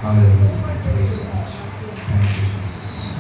Hallelujah. Thank you so much. Thank you, Jesus.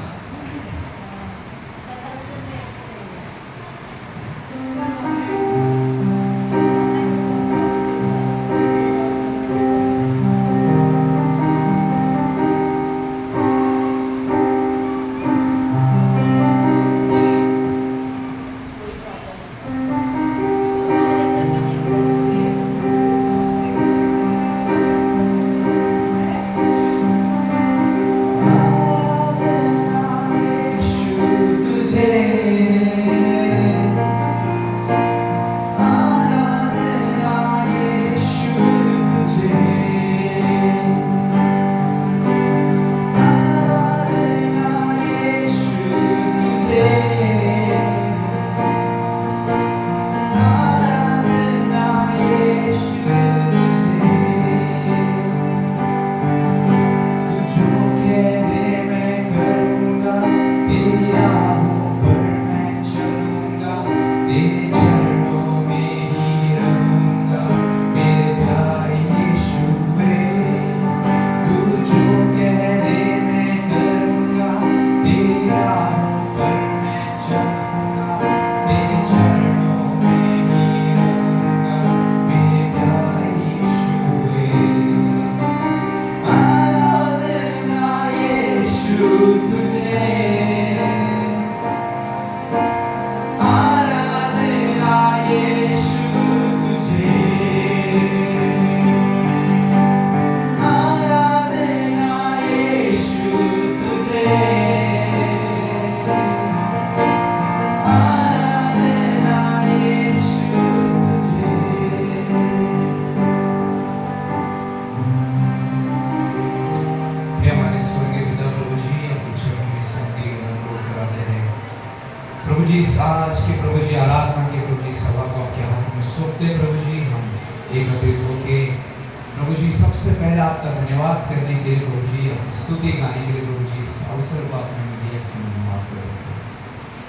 आज के प्रभु जी आराधना के प्रभु जी सभा को आपके हाथ में सौंपते प्रभु जी हम एकत्रित होके प्रभु जी सबसे पहले आपका धन्यवाद करने के लिए प्रभु जी स्तुति गाने के लिए प्रभु जी इस अवसर को आपने दिया धन्यवाद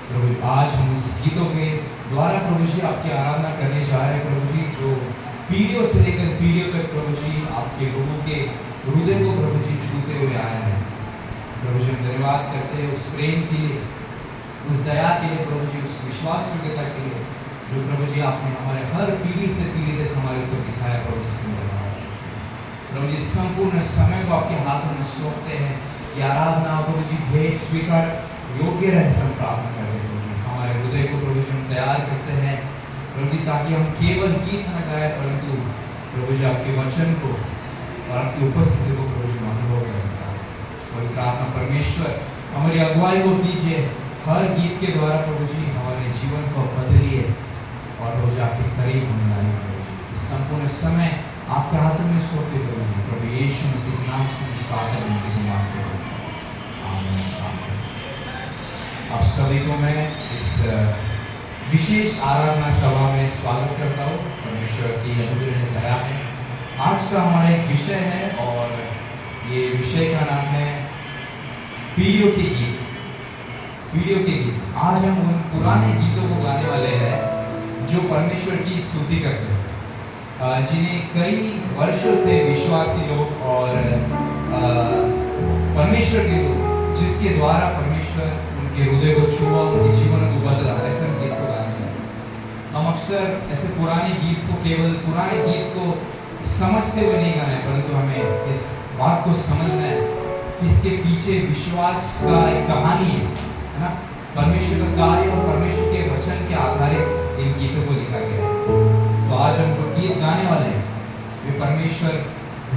प्रभु आज हम उस गीतों के द्वारा प्रभु जी आपकी आराधना करने जा रहे हैं प्रभु जी जो पीढ़ियों से लेकर पीढ़ियों तक प्रभु जी आपके लोगों के हृदय को प्रभु जी छूते हुए आया है प्रभु जी हम धन्यवाद करते हैं उस प्रेम के लिए उस दया के लिए प्रभु जी उस विश्वास योग्यता के लिए जो प्रभु जी आपने हमारे हर पीढ़ी से पीढ़ी तक हमारे ऊपर दिखाया प्रभु जी प्रभु जी संपूर्ण समय को आपके हाथों में सौंपते हैं कि आराधना प्रभु जी भेंट स्वीकार योग्य रह सब प्रार्थना करते प्रभु जी हमारे हृदय को प्रभु जी हम तैयार करते हैं प्रभु जी ताकि हम केवल गीत न गाए परंतु प्रभु जी आपके वचन को और आपकी उपस्थिति को प्रभु जी अनुभव करें पवित्र आत्मा परमेश्वर हमारी अगुवाई को कीजिए हर गीत के द्वारा प्रभु जी हमारे जीवन को बदलिए और प्रभु जी आपके करीब होने वाले प्रभु जी इस संपूर्ण समय आपके हाथों में सौंपते प्रभु यीशु मसीह के नाम से इस प्रार्थना विनती को मांगते हैं आमीन। आप सभी को मैं इस विशेष आराधना सभा में स्वागत करता हूँ परमेश्वर की अनुग्रह दया है आज का हमारा एक विषय है और ये विषय का नाम है पीढ़ियों के गीत वीडियो के गीत आज हम उन पुराने गीतों को गाने वाले हैं जो परमेश्वर की स्तुति करते हैं जिन्हें कई वर्षों से विश्वासी लोग और परमेश्वर के लोग जिसके द्वारा परमेश्वर उनके हृदय को छुआ उनके जीवन को बदला ऐसे गीत को गाने हैं हम अक्सर ऐसे पुराने गीत को केवल पुराने गीत को समझते हुए नहीं गाना है परंतु हमें इस बात को समझना है कि इसके पीछे विश्वास का एक कहानी है ना परमेश्वर का कार्य और परमेश्वर के वचन के आधारित इन गीतों को लिखा गया है तो आज हम जो गीत गाने वाले हैं वे परमेश्वर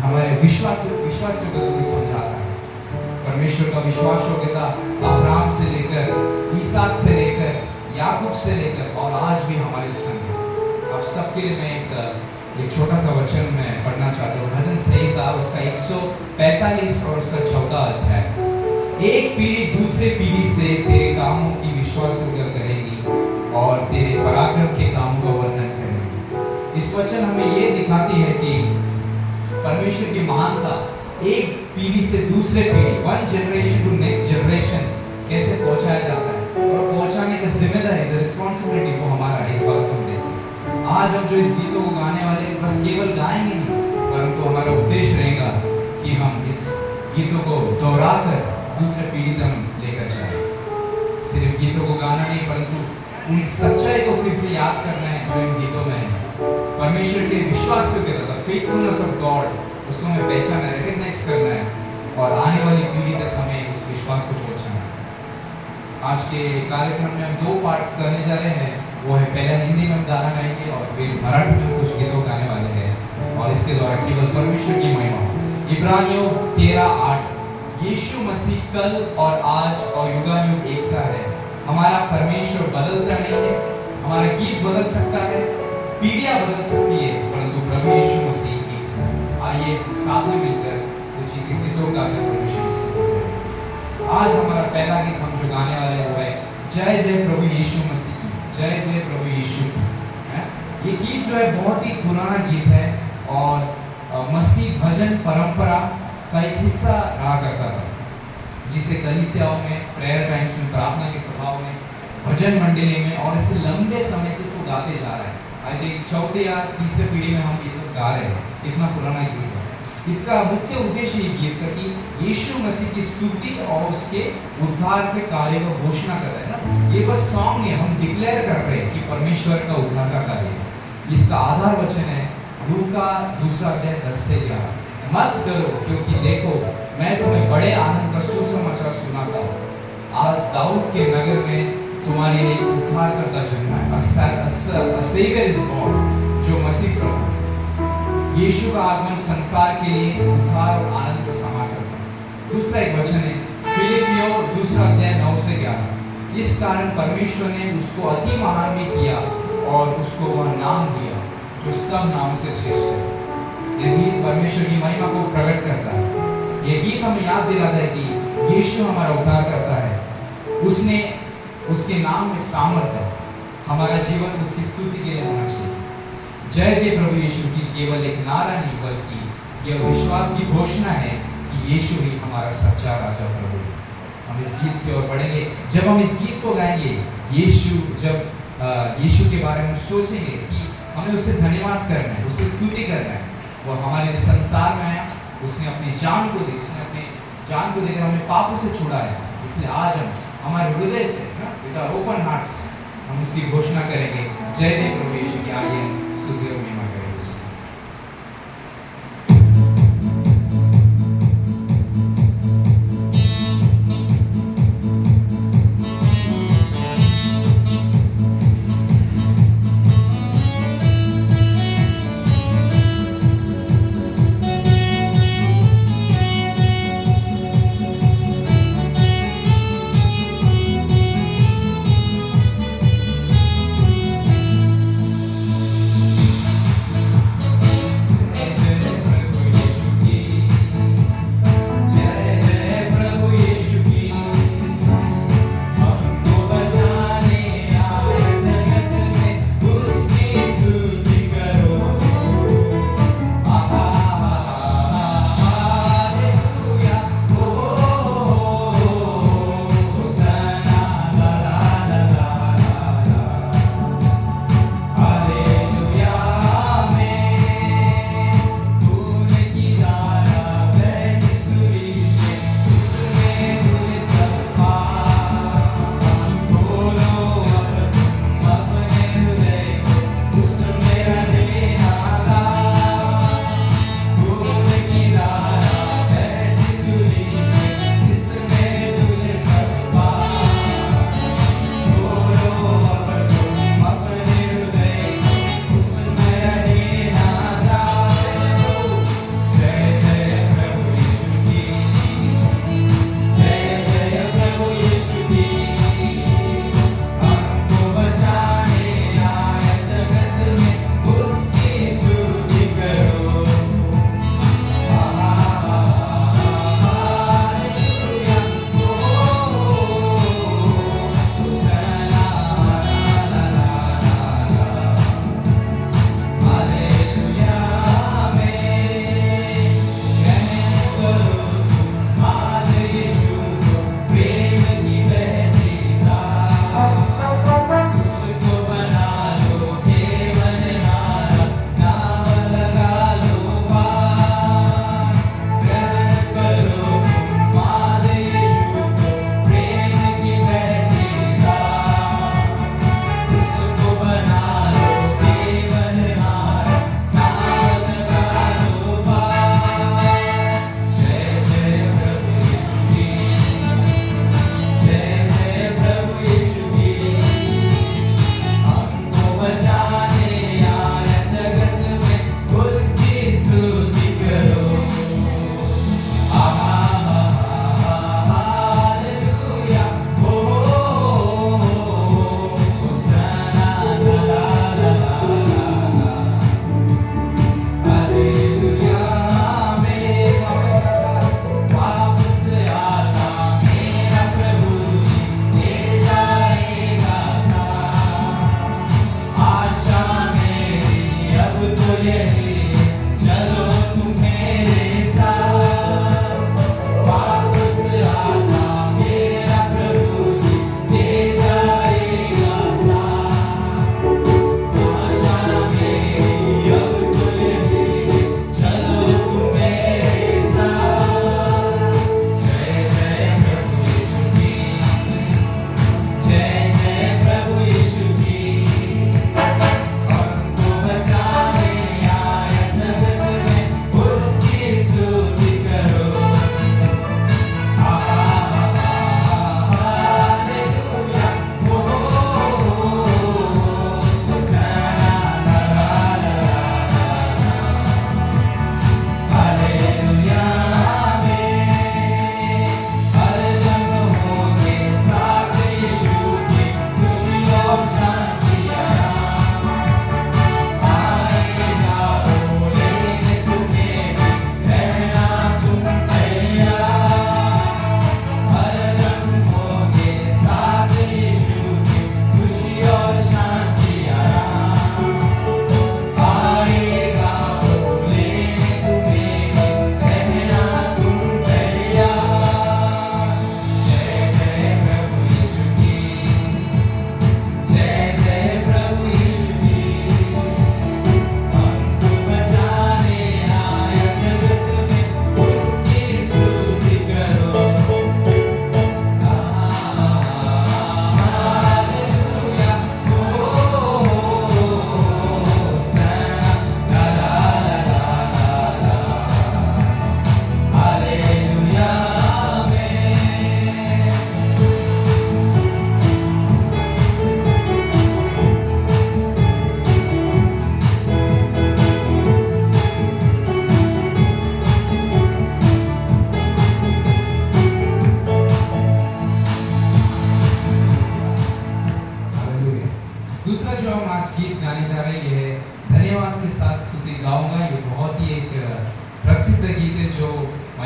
हमारे विश्वास योग्यता को समझाता है परमेश्वर का विश्वास योग्यता अब्राहम से लेकर इसहाक से लेकर याकूब से लेकर और आज भी हमारे संग है आप सबके लिए मैं एक छोटा सा वचन मैं पढ़ना चाहता हूँ भजन संहिता उसका 145 और उसका 14 अध्याय एक पीढ़ी दूसरे पीढ़ी से तेरे कामों की विश्वास करेगी और तेरे पराक्रम के कामों का वर्णन करेगी इस वचन हमें ये दिखाती है कि परमेश्वर की महानता एक पीढ़ी से दूसरे पीढ़ी one generation to next generation कैसे पहुंचाया जाता है और पहुंचाने की जिम्मेदारी द रिस्पॉन्सिबिलिटी वो हमारा इस बात को देते हैं आज हम जो इस गीतों को गाने वाले बस केवल गाएंगे नहीं परंतु हमारा उद्देश्य रहेगा कि हम इस गीतों को दोहराकर दूसरे पीढ़ी तक लेकर जाए। सिर्फ गीतों को गाना नहीं, परंतु उन सच्चाई को फिर से याद करना है जो इन गीतों में है। परमेश्वर के विश्वास को कहता था, फेथफुलनेस ऑफ गॉड, उसको हमें पहचानना है, रिकग्नाइज करना है और आने वाली पीढ़ी तक हमें उस विश्वास को पहुंचाना है। आज के कार्यक्रम में हम 2 पार्ट्स करने जा रहे हैं। वो है पहले हिंदी में हम गाना गाएंगे और फिर मराठी में कुछ गीतों गाने वाले हैं और इसके द्वारा केवल परमेश्वर की महिमा। इब्रानियों 13:8, यीशु मसीह कल और आज और युगानुयुग एक सा है। हमारा परमेश्वर बदलता नहीं है। हमारा गीत बदल सकता है, पीढ़ियां बदल सकती है, परंतु प्रभु यीशु मसीह एक सा है। आइए साथ में मिलकर कुछ गीतों का परमेश्वर की स्तुति करें। आज हमारा पहला गीत हम जो गाने वाले हैं वो है जय जय प्रभु यीशु मसीह की, जय जय प्रभु यीशु की। ये गीत जो है बहुत ही पुराना गीत है और मसीह भजन परंपरा का एक हिस्सा रहा करता था, जिसे कलीसियाओं में, प्रेयर टाइम्स में, प्रार्थना के सभाओं में, भजन मंडली में और इससे लंबे समय से इसको गाते जा रहे हैं। आई थिंक चौथे या तीसरे पीढ़ी में हम ये सब गा रहे हैं, इतना पुराना गीत है। इसका मुख्य उद्देश्य ये गीत का कि यीशु मसीह की स्तुति और उसके उद्धार के कार्य को घोषणा कर रहे हैं ना। ये बस सॉन्ग नहीं, हम डिक्लेयर कर रहे हैं कि परमेश्वर का उद्धार का कार्य है। इसका आधार वचन है लूका 2:10-11, मत डरो क्योंकि देखो मैं तुम्हें बड़े आनंद का सुसमाचार सुनाता हूँ। आज दाऊद के नगर में तुम्हारे लिए उद्धारकर्ता जन्मा है। A savior is born, जो मसीह प्रभु। यीशु का आगमन संसार के लिए उद्धार और आनंद का समाचार है। दूसरा एक वचन है फिलिपियों 2:9-11, इस कारण परमेश्वर ने उसको अति महान भी किया और उसको वह नाम दिया जो सब नामों से श्रेष्ठ है। ये गीत परमेश्वर की महिमा को प्रकट करता है। ये गीत हमें याद दिलाता है कि यीशु हमारा उद्धार करता है। उसने, उसके नाम में सामर्थ्य है। हमारा जीवन उसकी स्तुति के लिए होना चाहिए। जय जय प्रभु यीशु की केवल एक नारा नहीं, बल्कि यह विश्वास की घोषणा है कि यीशु ही हमारा सच्चा राजा प्रभु है। हम इस गीत की ओर बढ़ेंगे। जब हम इस गीत को गाएंगे, यीशु के बारे में सोचेंगे कि हमें उससे धन्यवाद करना है, उससे स्तुति करना है। वो हमारे संसार में आया, उसने अपनी जान को दी, उसने अपनी जान को देकर हमें पापों से छुड़ा है। इसलिए आज हम हमारे हृदय से, विद आवर ओपन हार्ट्स, हम उसकी घोषणा करेंगे जय जय प्रभु यीशु की। आइए स्तुति और महिमा करें उसकी।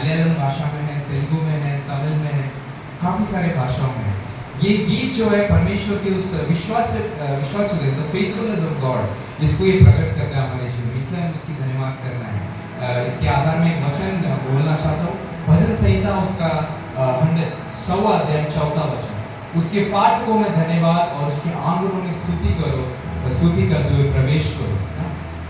मलयालम भाषा में है, तेलुगु में है, तमिल में है, काफ़ी सारे भाषाओं में है। ये गीत जो है परमेश्वर के उस विश्वास द फेथफुलनेस ऑफ गॉड, इसको ये प्रकट करता है हमारे जीवन में, इसलिए हम उसकी धन्यवाद करना है। इसके आधार में एक वचन बोलना चाहता हूँ, भजन संहिता उसका 100वां अध्याय 4वां वचन, उसके फाटकों में धन्यवाद और उसके आंगनों में स्तुति करो, स्तुति करते हुए प्रवेश करो।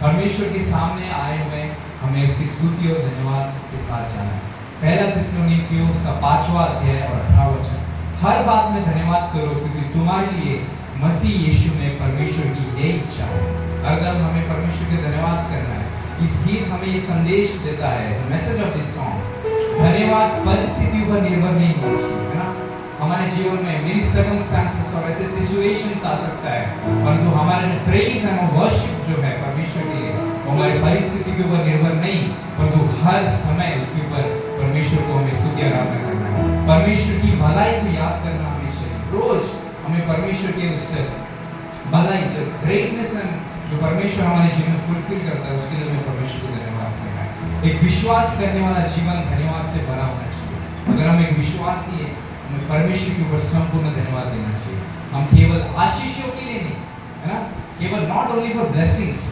परमेश्वर के सामने आए हुए हमें उसकी स्तुति और धन्यवाद के साथ जाना है। पहला थिस्सलुनीकियों उसका 5वां अध्याय और 18वां वचन, हर बात में धन्यवाद करो क्योंकि तुम्हारे लिए मसीह यीशु में परमेश्वर की यही इच्छा है। अगर हमें परमेश्वर के धन्यवाद करना है, इस गीत हमें ये संदेश देता है, मैसेज ऑफ दिस सॉन्ग, धन्यवाद परिस्थितियों पर निर्भर नहीं होना चाहिए, है ना। हमारे जीवन में मेरी सर्कमस्टांसेस और ऐसे सिचुएशंस आ सकता है, परंतु हमारा जो प्रेज है, वर्शिप जो है परमेश्वर के लिए, वो हमारी परिस्थिति के ऊपर निर्भर नहीं, परंतु हर समय उसके ऊपर परमेश्वर को हमें स्तुति आराधना करना है। परमेश्वर की भलाई को याद करना हमें चाहिए। रोज हमें परमेश्वर के उस भलाई, जो ग्रेटनेस जो परमेश्वर हमारे जीवन में फुलफिल करता है, उसके लिए हमें परमेश्वर को धन्यवाद करना है। एक विश्वास करने वाला जीवन धन्यवाद से भरा होना चाहिए। अगर हम एक विश्वासी है, हमें परमेश्वर के ऊपर संपूर्ण धन्यवाद देना चाहिए। हम केवल आशीषों के लिए नहीं, है ना, केवल नॉट ओनली फॉर ब्लेसिंग्स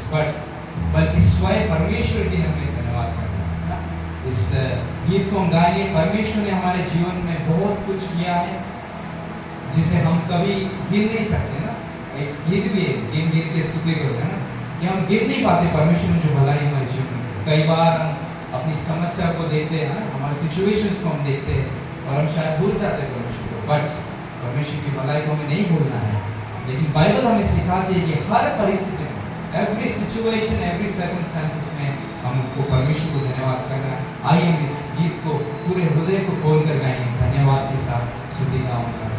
बल्कि स्वयं परमेश्वर के लिए हमें धन्यवाद करना है। इस गीत को हम गाएंगे। परमेश्वर ने हमारे जीवन में बहुत कुछ किया है जिसे हम कभी गिन नहीं सकते ना। एक गीत भी है, गिन के स्तुति करो, है ना, कि हम गिन नहीं पाते परमेश्वर ने जो भलाई हमारे जीवन में। कई बार हम अपनी समस्या को देखते हैं, हमारे सिचुएशंस को हम देखते हैं और हम शायद भूल जाते हैं परमेश्वर को, बट परमेश्वर की भलाई को हमें नहीं भूलना है। लेकिन बाइबल हमें सिखाती है कि हर परिस्थिति में, एवरी सिचुएशन, एवरी सर्कमस्टांसेस में हमको परमेश्वर को धन्यवाद करना है। आइए हम इस गीत को पूरे हृदय को खोल कर गाएंगे, धन्यवाद के साथ स्तुति गाऊंगा।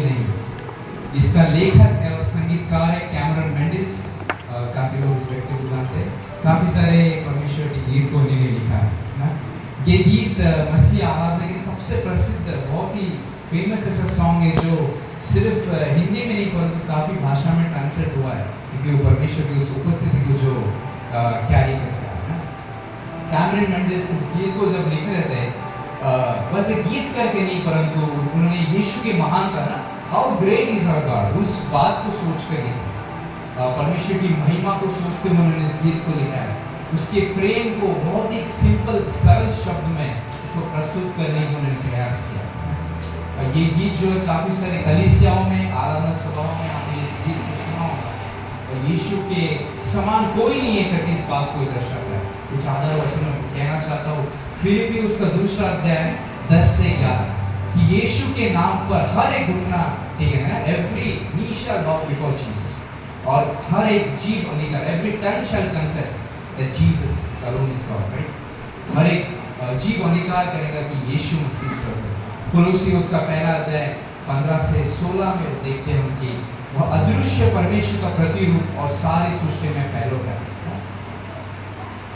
नहीं है। इसका लेखक और संगीतकार है कैमरन मेंडिस। काफ़ी लोग इस व्यक्ति को जानते हैं। काफ़ी सारे परमेश्वर के गीत को उन्होंने लिखा है ना। ये गीत मसीह आराधना के सबसे प्रसिद्ध, बहुत ही फेमस ऐसा सॉन्ग है जो सिर्फ हिंदी में नहीं परंतु काफ़ी भाषा में ट्रांसलेट हुआ है, क्योंकि वो परमेश्वर की उस उपस्थिति को जो कैरी करता है ना। कैमरन मेंडिस इस गीत को जब लिख रहे थे, बस एक गीत करके नहीं परंतु उन्होंने यीशु की महानता ना, how great is our God, उस बात को सोच कर लिखा। परमेश्वर की महिमा को सोचते हुए उन्होंने इस गीत को लिखा है। उसके प्रेम को बहुत ही सिंपल सरल शब्द में उसको प्रस्तुत करने की उन्होंने प्रयास किया। ये गीत जो है काफ़ी सारे कलीसियाओं में, आराधना सभाओं में आपने इस गीत को सुना होगा। और यीशु के समान कोई नहीं है करके इस बात को दर्शाता है। कुछ आधार वचन में कहना चाहता हूँ, फिलिपी उसका दूसरा अध्याय 10 से 11 कि यीशु के नाम पर हर एक घुटना टेकेगा ना, एवरी नी शैल बाउ बिफोर जीसस, और हर एक जीभ अंगीकार, every tongue shall confess that Jesus alone is God, right. हर एक जीभ अंगीकार करेगा कि यीशु मसीह प्रभु है। कोलोसी उसका पहला अध्याय 15 से 16 में देखते हैं कि वह अदृश्य परमेश्वर का प्रतिरूप और सारी सृष्टि में पहलो है।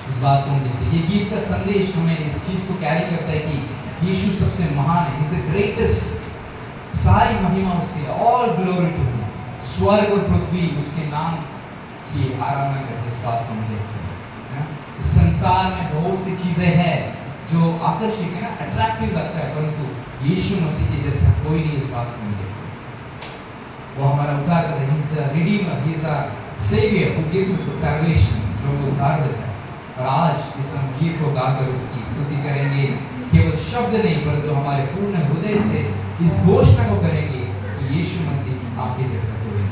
इस बात को हम देखते हैं। ये गीत का संदेश हमें इस चीज़ को कैरी करता है कि यीशु सबसे महान है, इज द ग्रेटेस्ट। सारी महिमा उसकी, ऑल ग्लोरी टू हिम। स्वर्ग और पृथ्वी उसके नाम की आराधना करते, इस बात को हम देखते हैं। इस संसार में बहुत सी चीज़ें हैं जो आकर्षक है ना, अट्रैक्टिव लगता है, परंतु यीशु मसीह के जैसा कोई नहीं, इस बात को हम देखते हैं। वो हमारा उद्धार करता है, he is the redeemer, he is a saviour who gives us the salvation, जो हमें उद्धार देता है। और आज इस हम गीत को गाकर उसकी स्तुति करेंगे, केवल शब्द नहीं परंतु हमारे पूर्ण हृदय से इस घोषणा को करेंगे कि यीशु मसीह आपके जैसा कोई नहीं।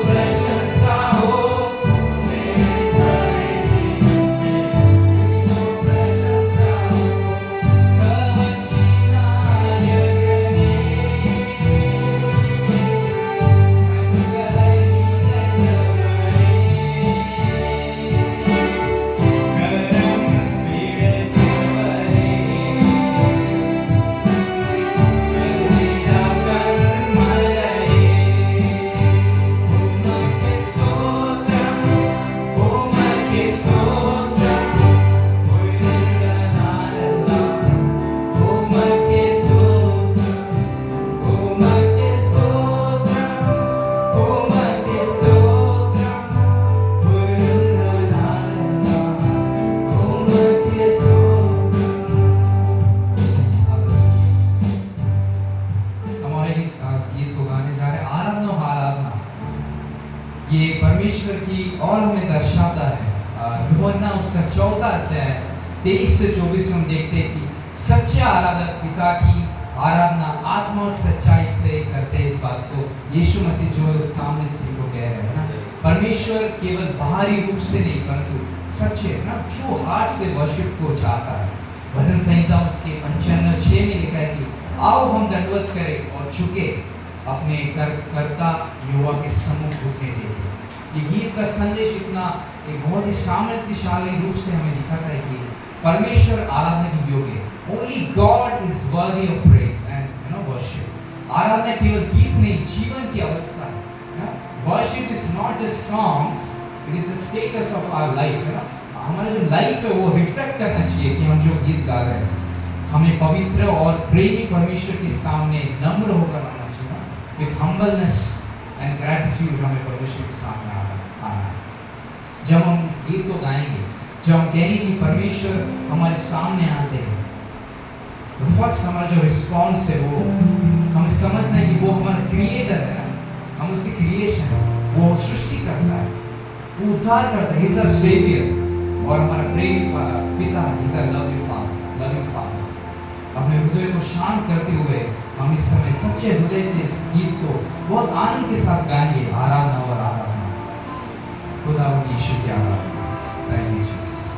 प्रशंसा हो मेरे सारे जीवन में, तुझको प्रशंसा हो कवची नायकने ये परमेश्वर की और हमें दर्शाता है। यूहन्ना उसका 14 अध्याय 23 से 24 में हम देखते हैं कि सच्चे आराधक पिता की आराधना आत्मा और सच्चाई से करते हैं। इस बात को यीशु मसीह जो सामने स्त्री को कह रहे हैं ना, परमेश्वर केवल बाहरी रूप से नहीं परंतु सच्चे ना ट्रू हार्ट से वर्शिप को चाहता है। भजन संहिता उसके 95:6 में लिखा है कि आओ हम दंडवत करें और झुके अपने कर्ता यहोवा के सम्मुख घुटने टेकें। ये गीत का संदेश इतना एक बहुत ही सामर्थ्यशाली रूप से हमें दिखाता है कि परमेश्वर आराधना के योग्य है। Only God is worthy of praise and worship. आराधना केवल गीत नहीं, जीवन की अवस्था है ना। Worship is not just songs, it is the status of our life है ना। हमारा जो लाइफ है वो रिफ्लेक्ट करना चाहिए कि हम जो गीत गा रहे हैं हमें पवित्र और प्रेमी परमेश्वर के सामने नम्र होकर आना चाहिए। विथ हम्बलनेस एंड ग्रैटिट्यूड हमें परमेश्वर के सामने आना है। जब हम इस गीत को गाएंगे, जब हम कहेंगे कि परमेश्वर हमारे सामने आते हैं, तो फर्स्ट हमारा जो रिस्पॉन्स है वो हमें समझना है कि वो हमारा क्रिएटर है ना, हम उसकी क्रिएशन है, वो सृष्टि करता है, वो उद्धार करता है, ही इज आवर सेवियर और हमारा प्रेमी पिता, he is our loving father. अपने हृदय को शांत करते हुए हम इस समय सच्चे हृदय से इस गीत को बहुत आनंद के साथ गाएंगे। आराधना और आराधना खुदावंद यीशु की आराधना। Thank you Jesus.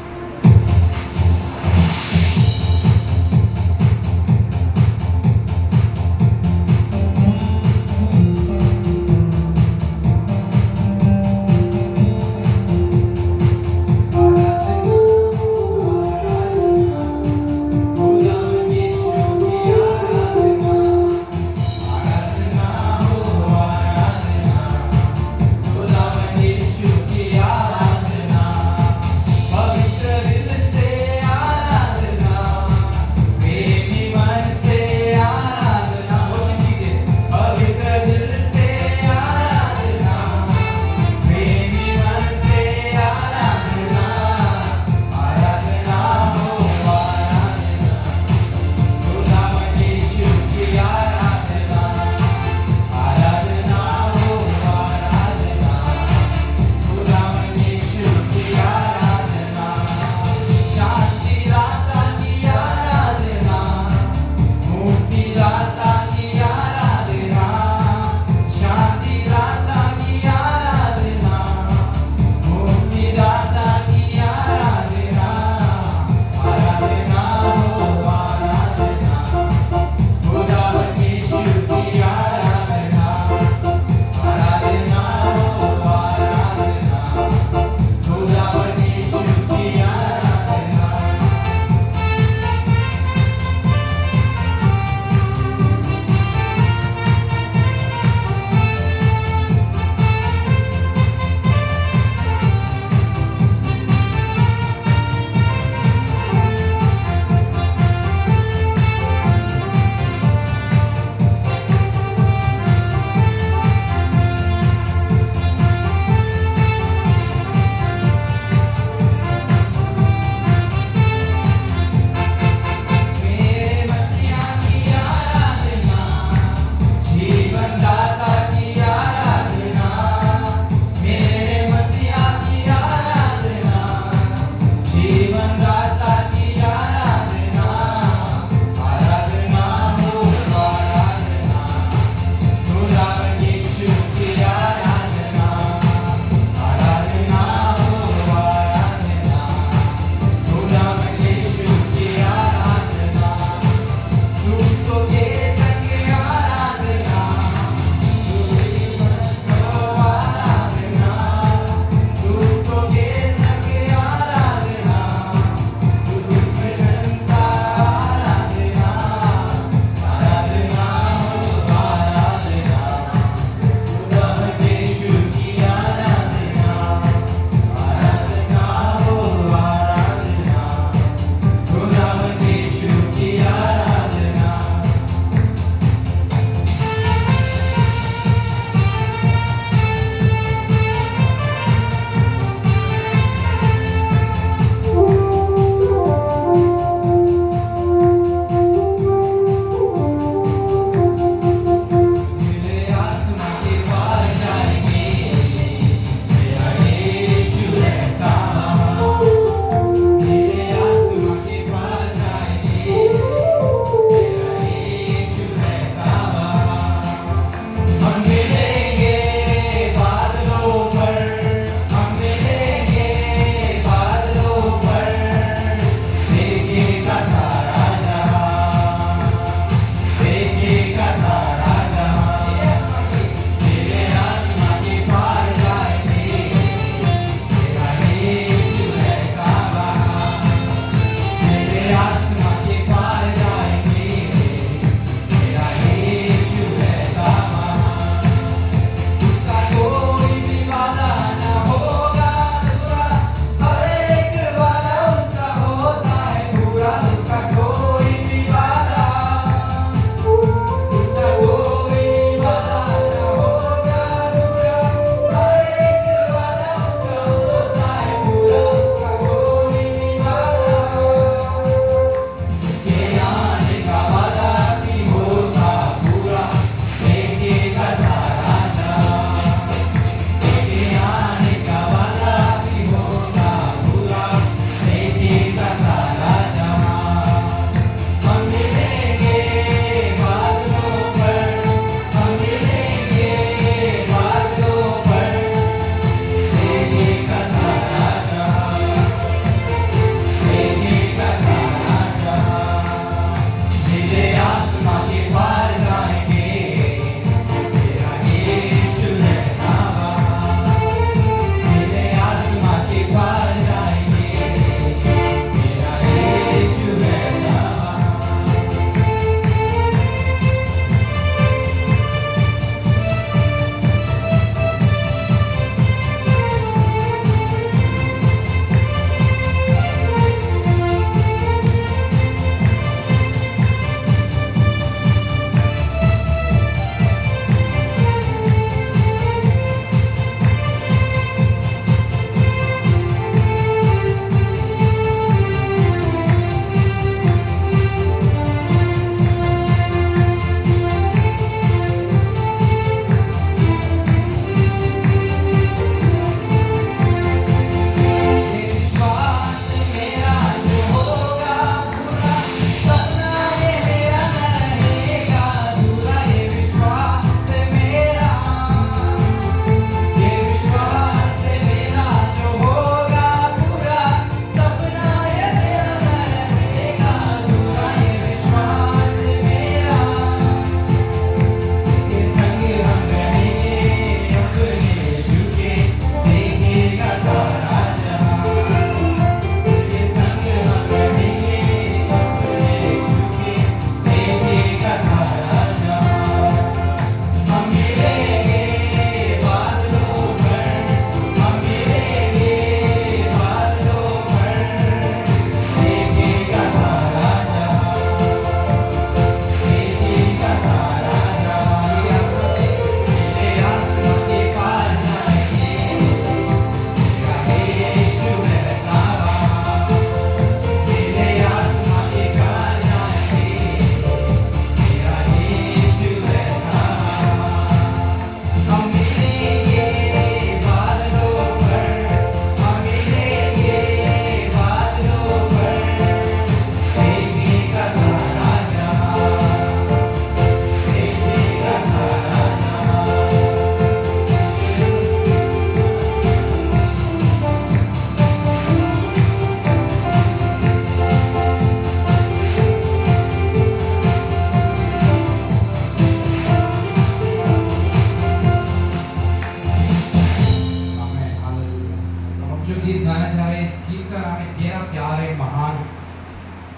जो गीत गाना चाह रहे हैं, इस गीत का नाम है तेरा प्यार है महान।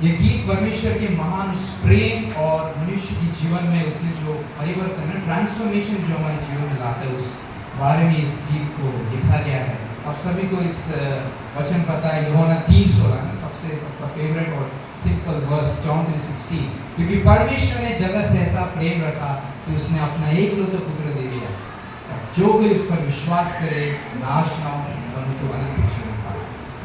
ये गीत परमेश्वर के महान उस प्रेम और मनुष्य के जीवन में उसने जो परिवर्तन है, ट्रांसफॉर्मेशन जो हमारे जीवन में लाता है, उस बारे में इस गीत को लिखा गया है। आप सभी को इस वचन पता है, यूहन्ना 3:16 ना सबसे सबका फेवरेट और सिंपल वर्स, जॉन 3:16, क्योंकि परमेश्वर ने जगत से ऐसा प्रेम रखा कि उसने अपना एकलौता पुत्र दे दिया, जो कोई उस पर विश्वास करे नाश ना हो परंतु अनंत जीवन पाए।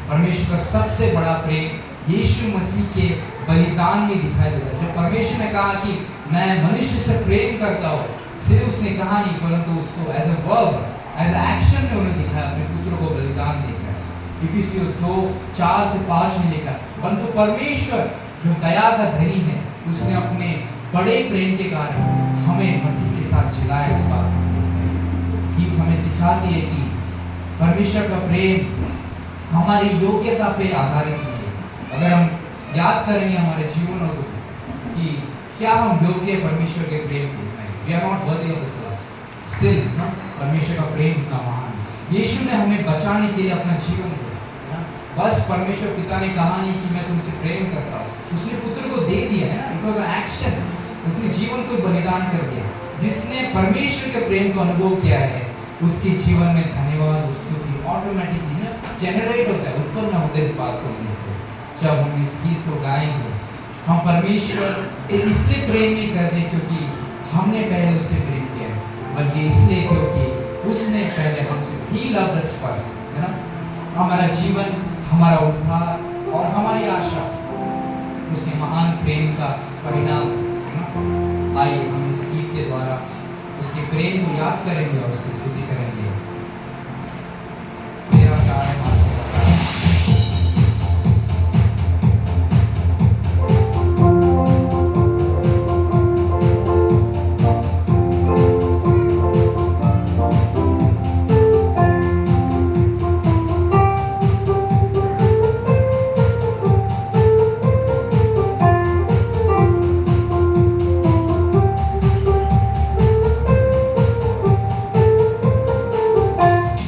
परमेश्वर का सबसे बड़ा प्रेम यीशु मसीह के बलिदान में दिखाई देता है। जब परमेश्वर ने कहा कि मैं मनुष्य से प्रेम करता हूँ, सिर्फ उसने कहा नहीं परंतु उसको as a verb, as a action में उन्होंने दिखाया, अपने पुत्र को बलिदान देकर। इफिसियों 2:4-5 में लिखा, परंतु परमेश्वर जो दया का धनी है, उसने अपने बड़े प्रेम के कारण हमें मसीह के साथ जिलाया। इस बात गीत हमें सिखाती है कि परमेश्वर का प्रेम हमारी योग्यता पे आधारित नहीं है। अगर हम याद करेंगे हमारे जीवनों को कि क्या हम योग्य परमेश्वर के प्रेम को, we are not worthy of this love, still परमेश्वर का प्रेम इतना महान है। यीशु ने हमें बचाने के लिए अपना जीवन दिया, बस परमेश्वर पिता ने कहा नहीं कि मैं तुमसे प्रेम करता हूँ, उसने पुत्र को दे दिया है ना, इट वॉज एन एक्शन, उसने जीवन को बलिदान कर दिया। जिसने परमेश्वर के प्रेम को अनुभव किया है उसके जीवन में धन्यवाद स्तुति ऑटोमेटिकली ना जनरेट होता है, उत्पन्न होता है। इस बात को जब हम इस गीत को गाएंगे, हम परमेश्वर से इसलिए प्रेम नहीं करते क्योंकि हमने पहले उससे प्रेम किया है, बल्कि इसलिए क्योंकि उसने पहले हमसे ही लव्ड अस फर्स्ट, है ना। हमारा जीवन, हमारा उद्धार और हमारी आशा उसके महान प्रेम का परिणाम है ना। आइए हम इस गीत के द्वारा उसके प्रेम को याद करेंगे और उसकी स्तुति करेंगे। तेरा प्यार है महान।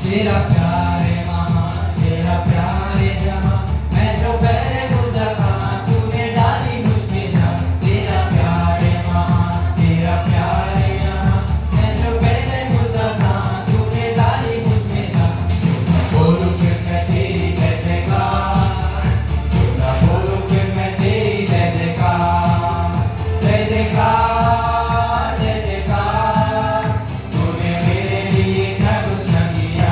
तेरा प्यार है महान, तेरा प्यार है जहां, मैं जो पहले बुझा था तूने डाली मुझ में जान। तेरा प्यार है महान, तेरा प्यार है जहां, मैं जो पहले बुझा था तूने डाली मुझ में जान। बोलूं फिर मैं तेरी जय जयकार, बोलूं फिर मैं तेरी जय जयकार, जय जयकार, जय जयकार। तूने मेरे लिए क्या कुछ न किया,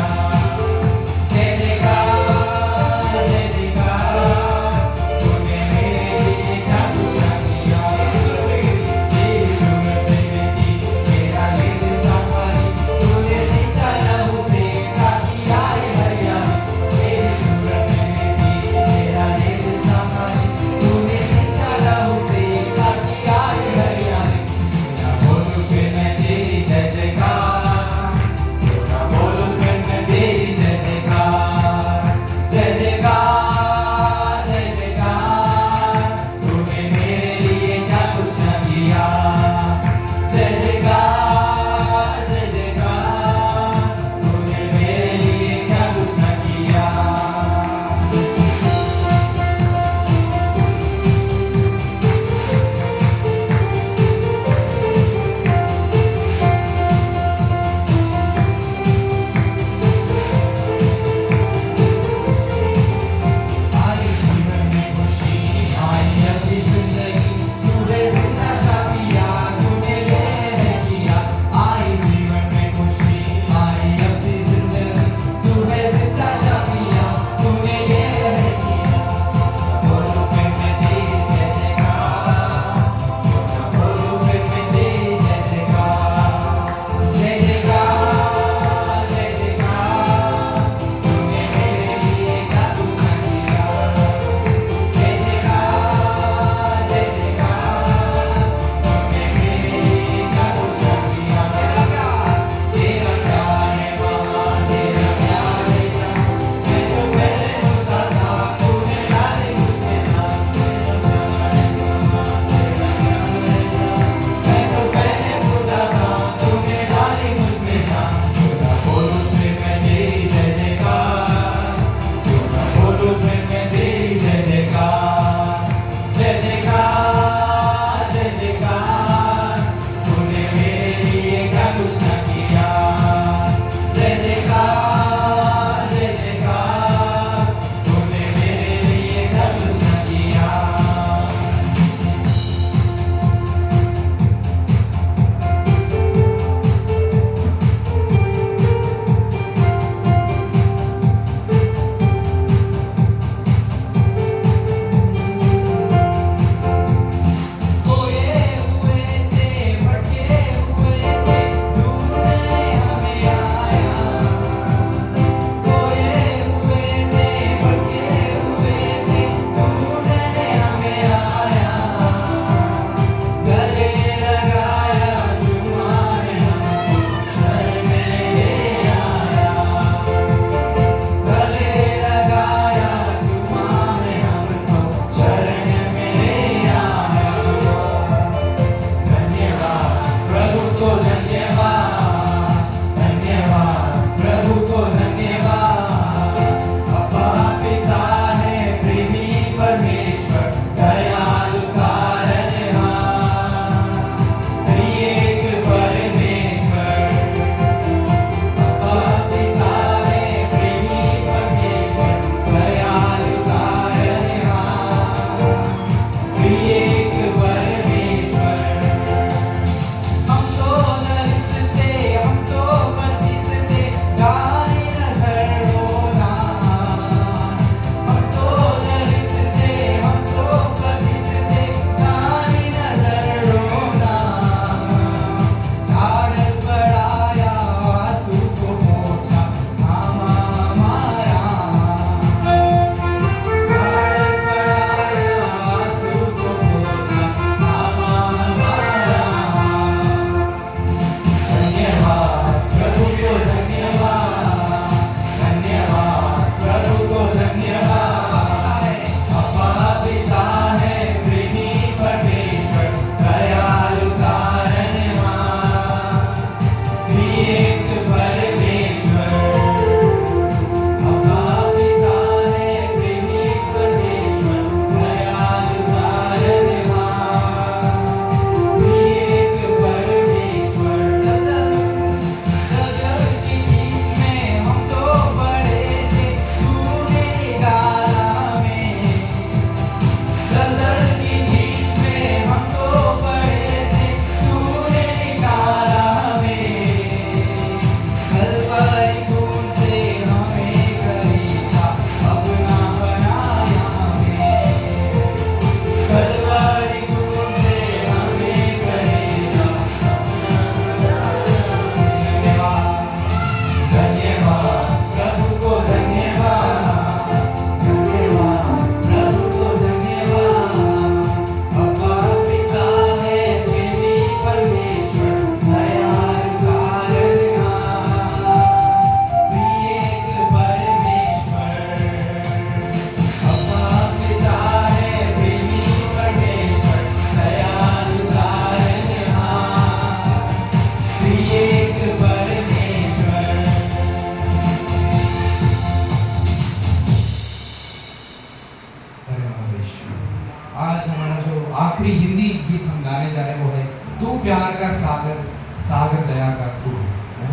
प्यार का सागर, सागर दया का तू है।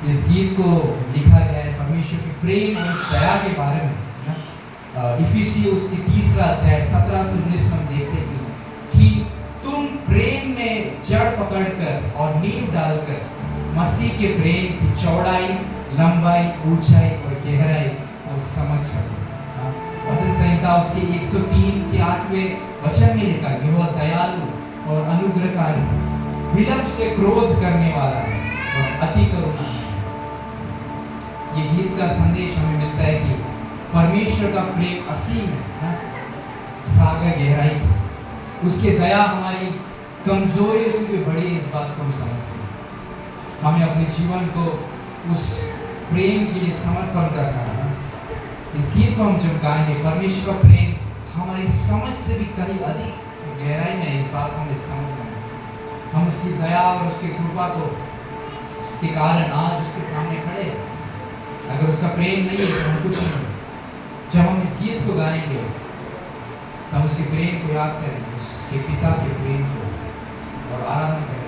इस गीत को लिखा गया है परमेश्वर के प्रेम और उस दया के बारे में। इफिसियों उसकी 3 अध्याय 17 से 19 में हम देखते हैं कि तुम प्रेम में जड़ पकड़कर और नींव डालकर मसीह के प्रेम की चौड़ाई, लंबाई, ऊंचाई और गहराई को समझ सको। वचन संहिता उसके 103 के 8वें वचन में लिखा, यह दयालु और अनुग्रहकारी, विलंब से क्रोध करने वाला है और अति करुणा है। ये गीत का संदेश हमें मिलता है कि परमेश्वर का प्रेम असीम है, सागर गहराई, उसकी दया हमारी कमजोरी से भी बड़ी, इस बात को हम समझते हैं। हमें अपने जीवन को उस प्रेम के लिए समर्पण करना है। इस गीत को हम जब गाएंगे, परमेश्वर का प्रेम हमारी समझ से भी कहीं अधिक गहराई में, इस बात को हमें समझ लेना। हम उसकी दया और उसकी कृपा को के कारण आज उसके सामने खड़े हैं। अगर उसका प्रेम नहीं है तो हम कुछ नहीं। जब हम इस गीत को गाएंगे हम उसके प्रेम को याद करेंगे, उसके पिता के प्रेम को, और आराधना करेंगे।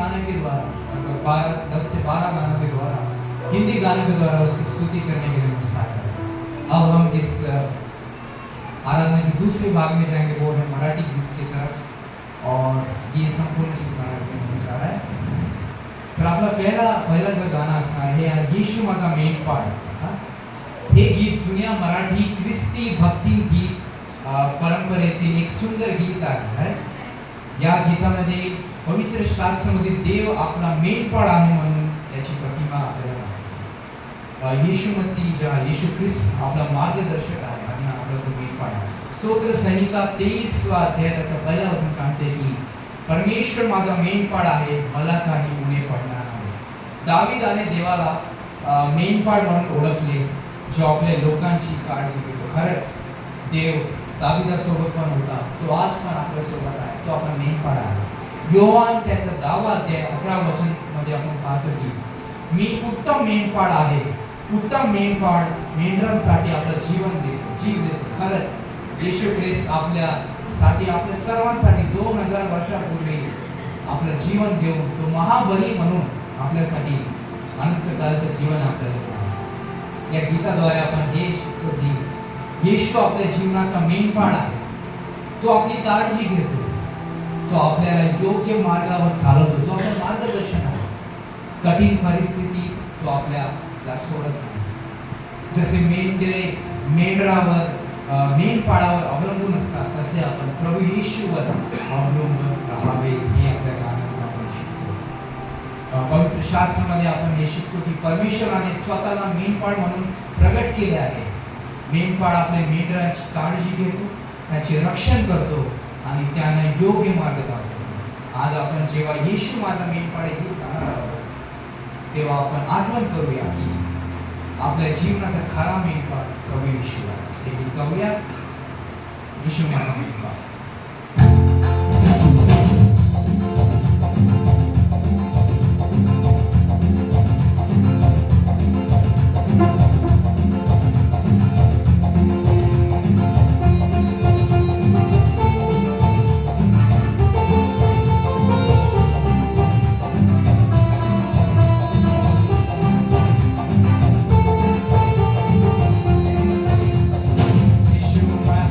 गाने के द्वारा, 10 से 12 गानों के द्वारा, हिंदी गानों के द्वारा उसकी स्तुति करने के लिए मैं स्टार्ट करें। अब हम इस आराधना के दूसरे भाग में जाएंगे, वो है मराठी गीत की तरफ, और ये संपूर्ण चीज मराठी में होने जा रहा है। तर आपला पहिला जो गाणं असणार हे आहे येशू माझा मेंढपाळ। हे गीत जुन्या मराठी ख्रिस्ती भक्ती गीत परंपरेतील एक सुंदर गीत आहे। या गीतामध्ये पवित्र शास्त्रामध्ये देव आपला मेंढपाळ आहे म्हणून याची प्रतिमा आपल्याला आहे। येशू मसीह जेव्हा येशू ख्रिस्त आपला मार्गदर्शक आहे आणि आपला तो मेंढपाळ आहे। स्तोत्र संहिता 23 अध्याय त्याचा पहिला वचन सांगते की परमेश्वर माझा मेंढपाळ आहे, मला काही उणे पडणार नाही। दावीदाने देवाला मेंढपाळ म्हणून ओळखले, जो आपल्या लोकांची काळजी घेतो। खरंच देव दावीदासोबत पण होता, तो आज पण आपल्या सोबत आहे, तो आपला मेंढपाळ आहे। योहान त्याचा 10 अध्याय 11 वचन मध्ये आपण पाहतो की मी उत्तम मेंढपाळ आहे, उत्तम मेंढपाळ मेंढरांसाठी आपलं जीवन देतो, जीव देतो। खरंच येशू ख्रिस्त आपल्यासाठी, आपल्या सर्वांसाठी 2000 वर्षापूर्वी आपलं जीवन देऊन तो महाबली म्हणून आपल्यासाठी अनंत काळचं जीवन आपल्याला दिलं। या गीताद्वारे आपण हे शिकतो की येशू आपल्या जीवनाचा मेंढपाळ आहे, तो आपली काळजी घेतो, तो आपल्याला योग्य मार्गावर चालवतो, तो आपलं मार्गदर्शन आहे। कठीण परिस्थितीत तो आपल्याला सोडत नाही। जसे मेंढरावर मेंढपाळावर अवलंबून असतात, तसे आपण प्रभू येशूवर अवलंबून राहावे, हे आपल्या गाण्यातून आपण शिकतो। पवित्र शास्त्रामध्ये आपण हे शिकतो की परमेश्वराने स्वतःला मेंढपाळ म्हणून प्रगट केले आहे। मेंढपाळ आपल्या मेंढरांची काळजी घेतो, त्याचे रक्षण करतो आणि त्यांना योग्य मार्ग दाखवतो। आज आपण जेव्हा येशू माझा मेंढपाळ गीत गाणार आहोत, तेव्हा आपण आठवण करूया की आपल्या जीवनाचा खरा मेंढपाळ प्रभू येशू आहे। हे गीत गाऊया, येशू माझा मेंढपाळ। Yeshua, my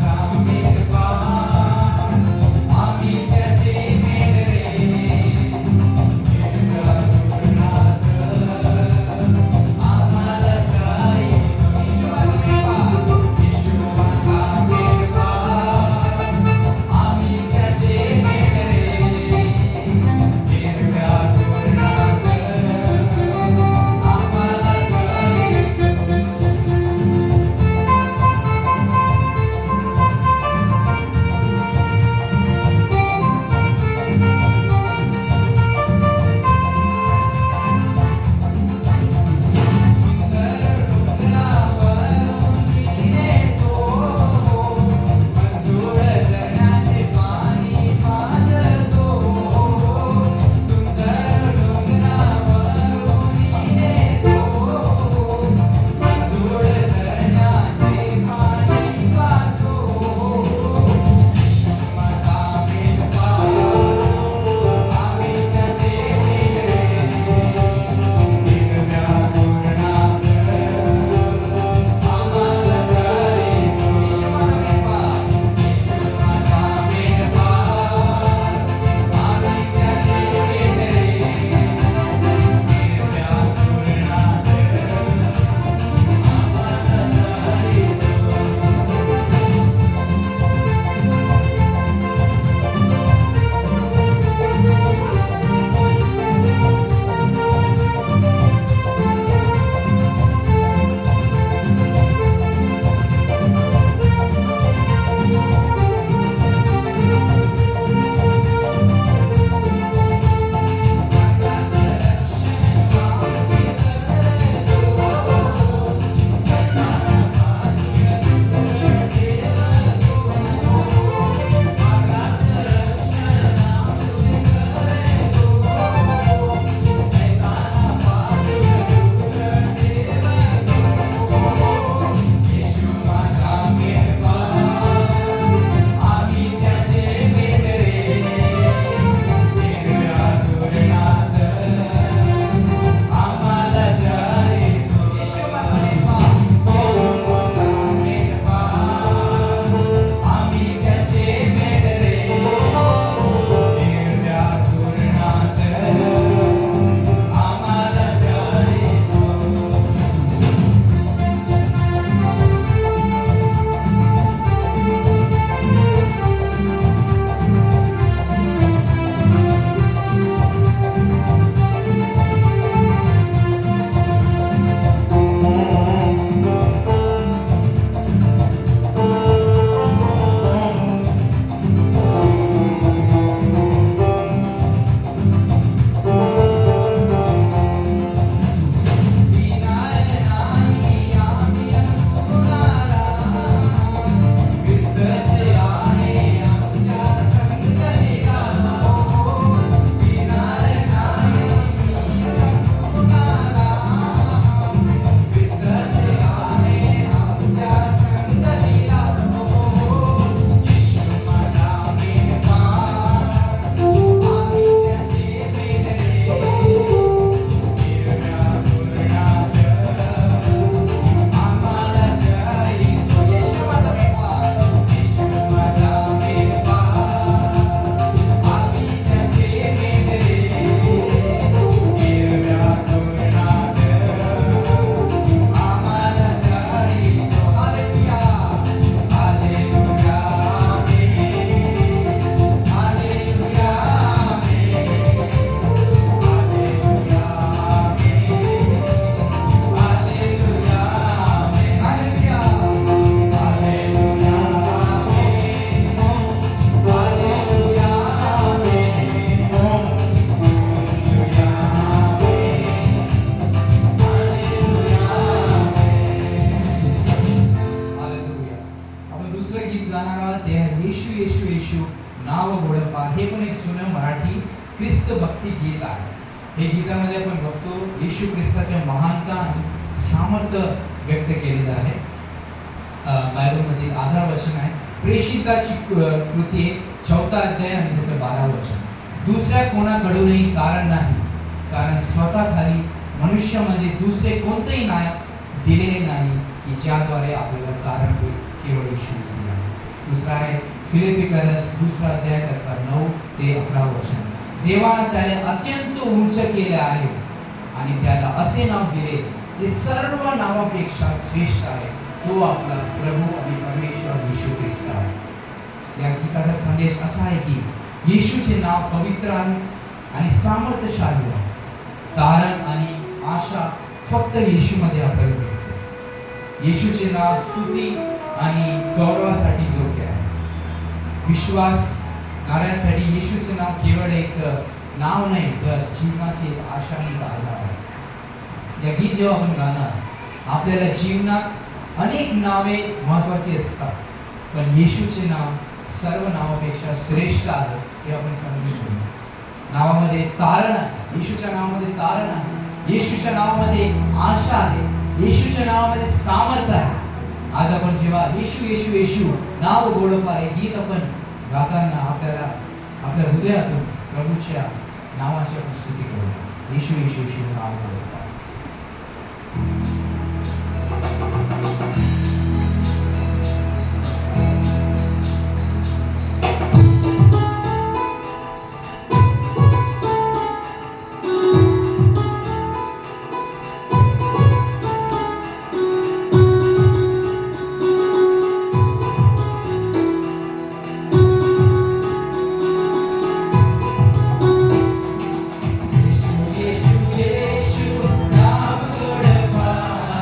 हे गीतामध्ये आपण बघतो येशू ख्रिस्ताच्या महानता आणि सामर्थ्य व्यक्त केलेलं आहे. बायबलमधील आधार वचन आहे प्रेषिताची कृती 4 अध्याय आणि त्याचं 12 वचन. दुसऱ्या कोणाकडूनही कारण नाही, कारण स्वतः खाली मनुष्यामध्ये दुसरे कोणतेही न्याय दिलेले नाही की ज्याद्वारे आपल्याला कारण होईल, केवळ येशू ख्रिस्त आहे. दुसरा आहे फिलिपिकरस 2 अध्याय त्याचा 9 ते 11 वचन. देवानं त्याने अत्यंत उंच केले आहे आणि त्याला असे नाव दिले जे सर्व नावापेक्षा श्रेष्ठ आहे, तो आपला प्रभू आणि परमेश्वर येशू ख्रिस्त आहे. या गीताचा संदेश असा आहे की येशूचे नाव पवित्र आहे आणि सामर्थ्यशाली आहे. तारण आणि आशा फक्त येशूमध्ये आपल्याला मिळते. येशूचे नाव स्तुती आणि गौरवासाठी योग्य आहे. विश्वास नाऱ्यासाठी येशूचे नाव केवळ एक नाव नाही, तर जीवनाची एक आशा आणि आधार आहे. या गीत जेव्हा आपण गाणार, आपल्याला जीवनात अनेक नावे महत्त्वाची असतात, पण येशूचे नाव सर्व नावापेक्षा श्रेष्ठ आहे हे आपण समजून घेऊ. नावामध्ये तारण आहे, येशूच्या नावामध्ये तारण आहे, येशूच्या नावामध्ये आशा आहे, येशूच्या नावामध्ये सामर्थ्य आहे. आज आपण जेव्हा येशू येशू येशू नाव गोडफार हे गीत आपण गाताना आपल्याला आपल्या हृदयातून प्रभूच्या नावाची आपण स्तुती करू. येशू येशू येशू नाव गोडफार. Yeshu, Yeshu, Naam Godapar.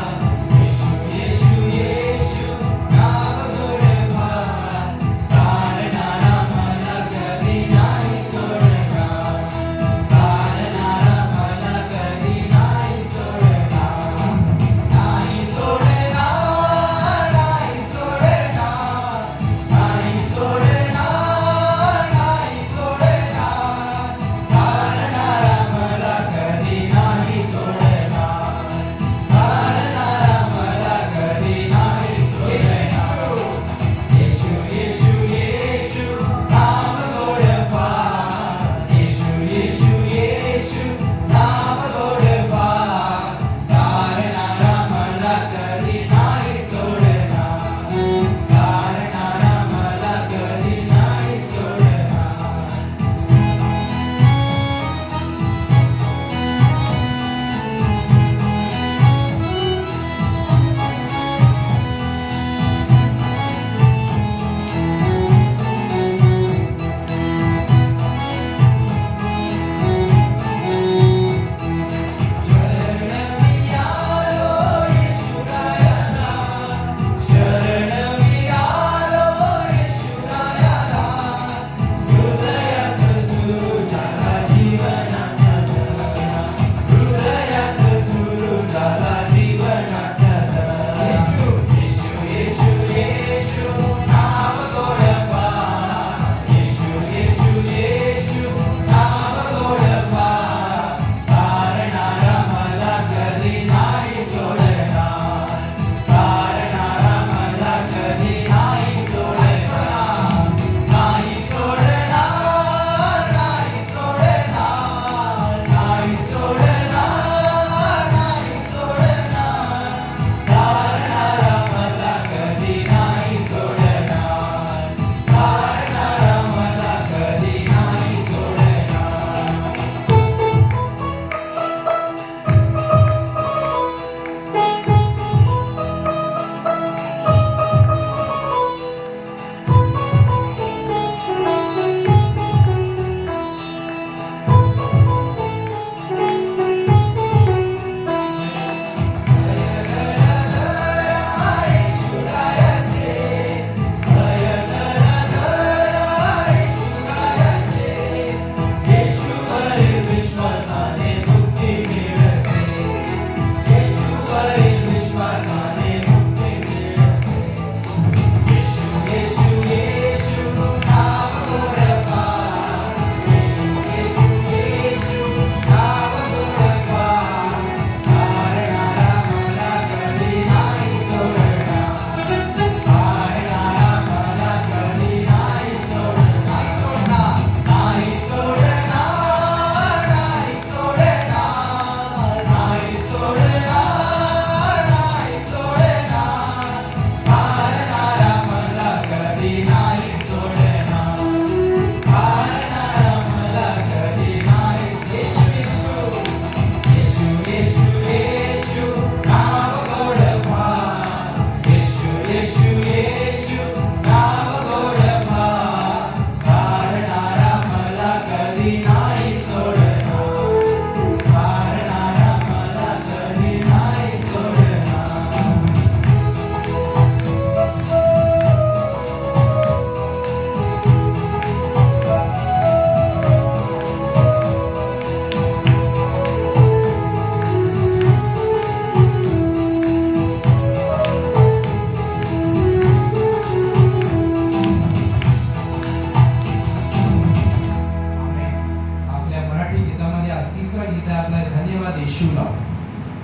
बघा लिहितं आपल्याला धन्यवाद येशूला.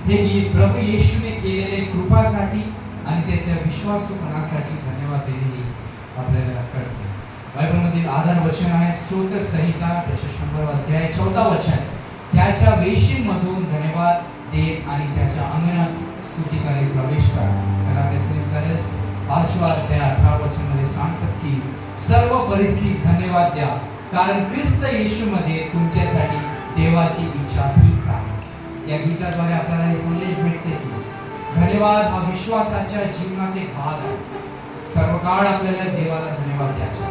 हे गीत प्रभू येशूने केलेले कृपासाठी आणि त्याच्या विश्वासूपणासाठी धन्यवाद देणे आपल्याला कळते. बायबलमधील आधार वचन आहे स्तोत्र संहिता त्याच्या 100 अध्याय 14 वचन. त्याच्या वेशींमधून धन्यवाद दे आणि त्याच्या अंगणात स्तुतीकारे प्रवेश कर. तर आपल्या सेवकास 5 अध्याय 18 वचन मध्ये सांगतात की सर्व परिस्थितीत धन्यवाद द्या कारण ख्रिस्त येशूमध्ये तुमच्यासाठी देवाची इच्छा हीच आहे. या गीताद्वारे आपल्याला हे संदेश भेटते की धन्यवाद हा विश्वासाच्या जीवनाचा एक भाग आहे. सर्व काळ आपल्याला देवाला धन्यवाद द्यायचा.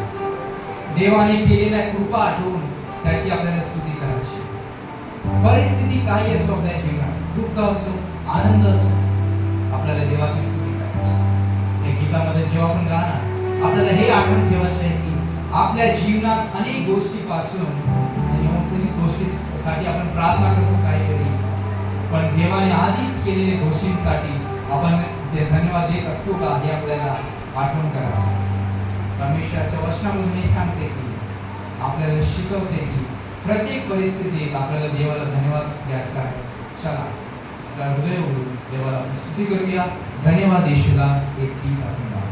देवाने केलेल्या कृपा आठवून त्याची आपल्याला स्तुती करायची. परिस्थिती काही असो आपल्या जीवनात, दुःख असो आनंद असो, आपल्याला देवाची स्तुती करायची. या गीतामध्ये जेव्हा आपण गाणार आपल्याला हे आठवण ठेवायचे आहे की आपल्या जीवनात अनेक गोष्टीपासून आणि अनेक गोष्टीसाठी आपण प्रार्थना करतो काही वेळी, पण देवाने आधीच केलेल्या गोष्टींसाठी आपण धन्यवाद देत असतो का हे आपल्याला आठवण करायचं. परमेश्वराच्या वचनामधून हे सांगते की आपल्याला शिकवते की प्रत्येक परिस्थितीत आपल्याला देवाला धन्यवाद द्यायचा आहे. चला आपल्या हृदय उघडून देवाला स्तुती करूया. धन्यवाद येशूला एक गीत आपण गाऊया.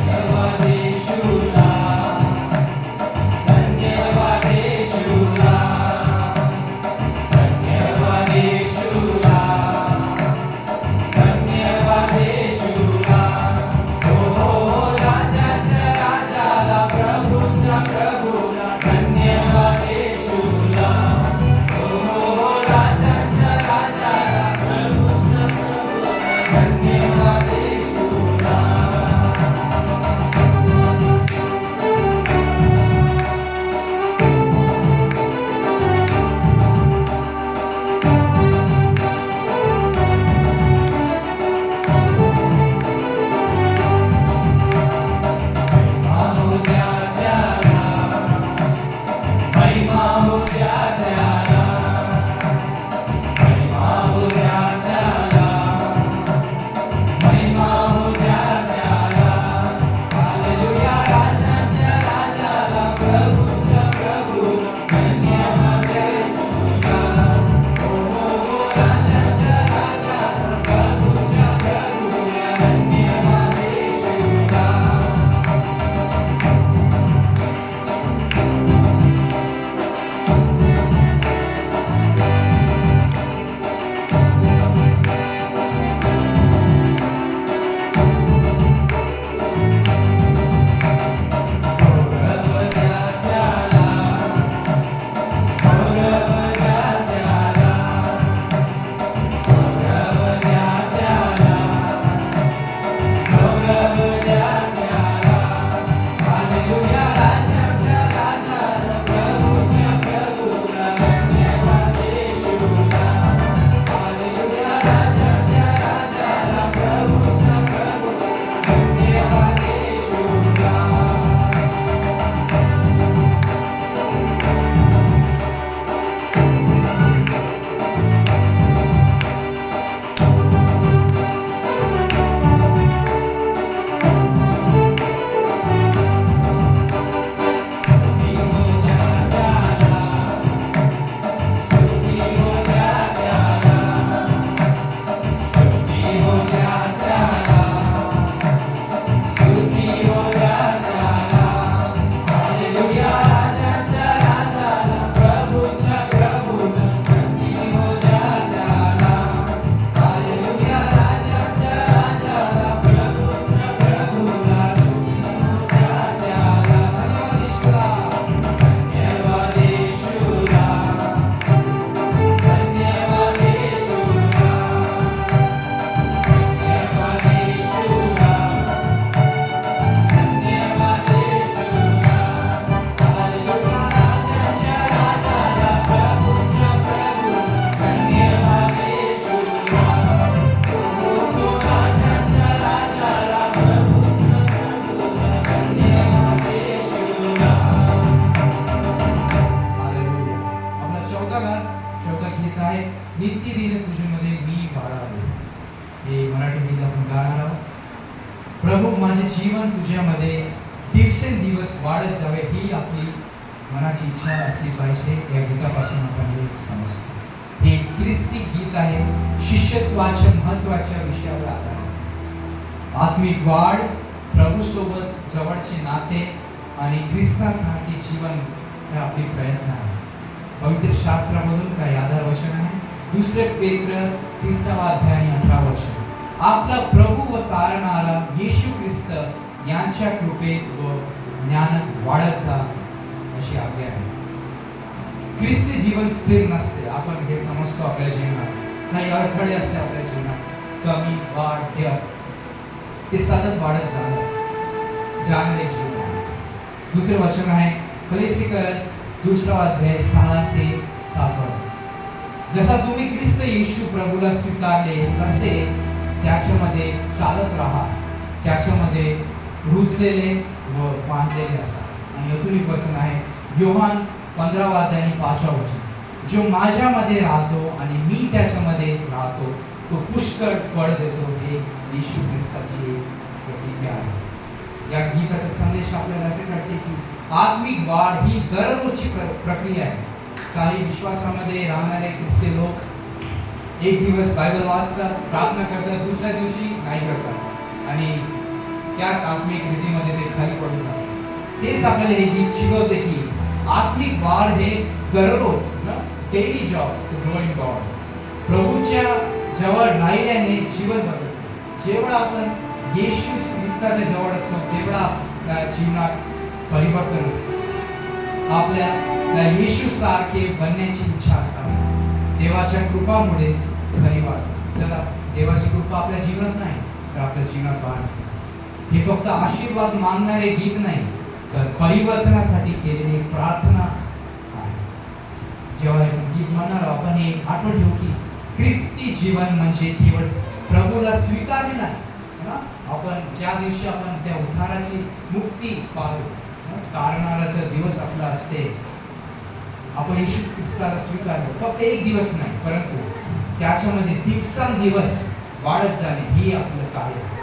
धन्यवाद येशूला, धन्यवाद प्रभू माझे जीवन तुझ्यामध्ये दिवसेंदिवस वाढत जावे ही आपली मनाची इच्छा असली पाहिजे. या गीतापासून आपण हे समजतो. हे ख्रिस्ती गीत आहे, शिष्यत्वाच्या महत्वाच्या विषयावर आधारित. आत्मिक वाढ, प्रभूसोबत जवळचे नाते आणि ख्रिस्तासारखे जीवन हे आपले प्रयत्न आहे. पवित्र शास्त्रामधून काही आधार वचन आहे. 2 पेत्र 3 अध्याय आणि 18 वचन. आपला प्रभू व तारणारा येशू ख्रिस्त यांच्या कृपेत व ज्ञानात वाढत जा अशी आज्ञा आहे. ख्रिस्ती जीवन स्थिर नसते. आपण हे समजतो आपल्या जीवनात काही अडथळे असते, आपल्या जीवनात कमी वाढ हे असते. ते सतत वाढत जाणारे जीवन आहे. दुसरे वचन आहे कलीसिकर 2 अध्याय 6 से 7. जसा तुम्ही ख्रिस्त येशू प्रभूला स्वीकारले तसे त्याच्यामध्ये चालत राहा, त्याच्यामध्ये रुजलेले व बांधलेले असा. आणि अजून एक वचन आहे योहान 15 अध्याय आणि 5 वचन. जो माझ्यामध्ये राहतो आणि मी त्याच्यामध्ये राहतो तो पुष्कळ फळ देतो. हे येशू ख्रिस्ताची एक प्रतिज्ञा आहे. या गीताचा संदेश आपल्याला असे कळते की आत्मिक वाढ ही दररोजची प्रक्रिया आहे. काही विश्वासामध्ये राहणारे ख्रिस्ती लोक एक दिवस बायबल वाचतात, प्रार्थना करतात, दुसऱ्या दिवशी नाही करतात आणि त्याच आत्मिक रीतीमध्ये ते खाली पडून जातात. तेच आपल्याला हे गीत शिकवते की आत्मिक वाढ हे दररोज daily job to grow in God. प्रभूच्या जवळ राहिल्याने जीवन बदलते. जेवढा आपण येशू ख्रिस्ताच्या जवळ असतो तेवढा आपल्या जीवनात परिवर्तन असते. आपल्या येशू सारखे बनण्याची इच्छा असावी. देवाच्या कृपामुळेच खरी वाढ. चला, देवाची कृपा आपल्या जीवनात नाही तर आपल्या जीवनात वाढ असते. हे फक्त आशीर्वाद मागणारे गीत नाही तर परिवर्तनासाठी केलेली प्रार्थना आहे. जेव्हा आपण गीत म्हणणार आपण हे आठवण ठेवू की ख्रिस्ती जीवन म्हणजे केवळ प्रभूला स्वीकारणे नाही. आपण ज्या दिवशी आपण त्या उद्धाराची मुक्ती पाहतो, तारणाराचा दिवस आपला असते, आपण येशू ख्रिस्ताला स्वीकारतो. फक्त एक दिवस नाही परंतु त्याच्यामध्ये दिवसांदिवस वाढत जाणे ही आपलं कार्य आहे.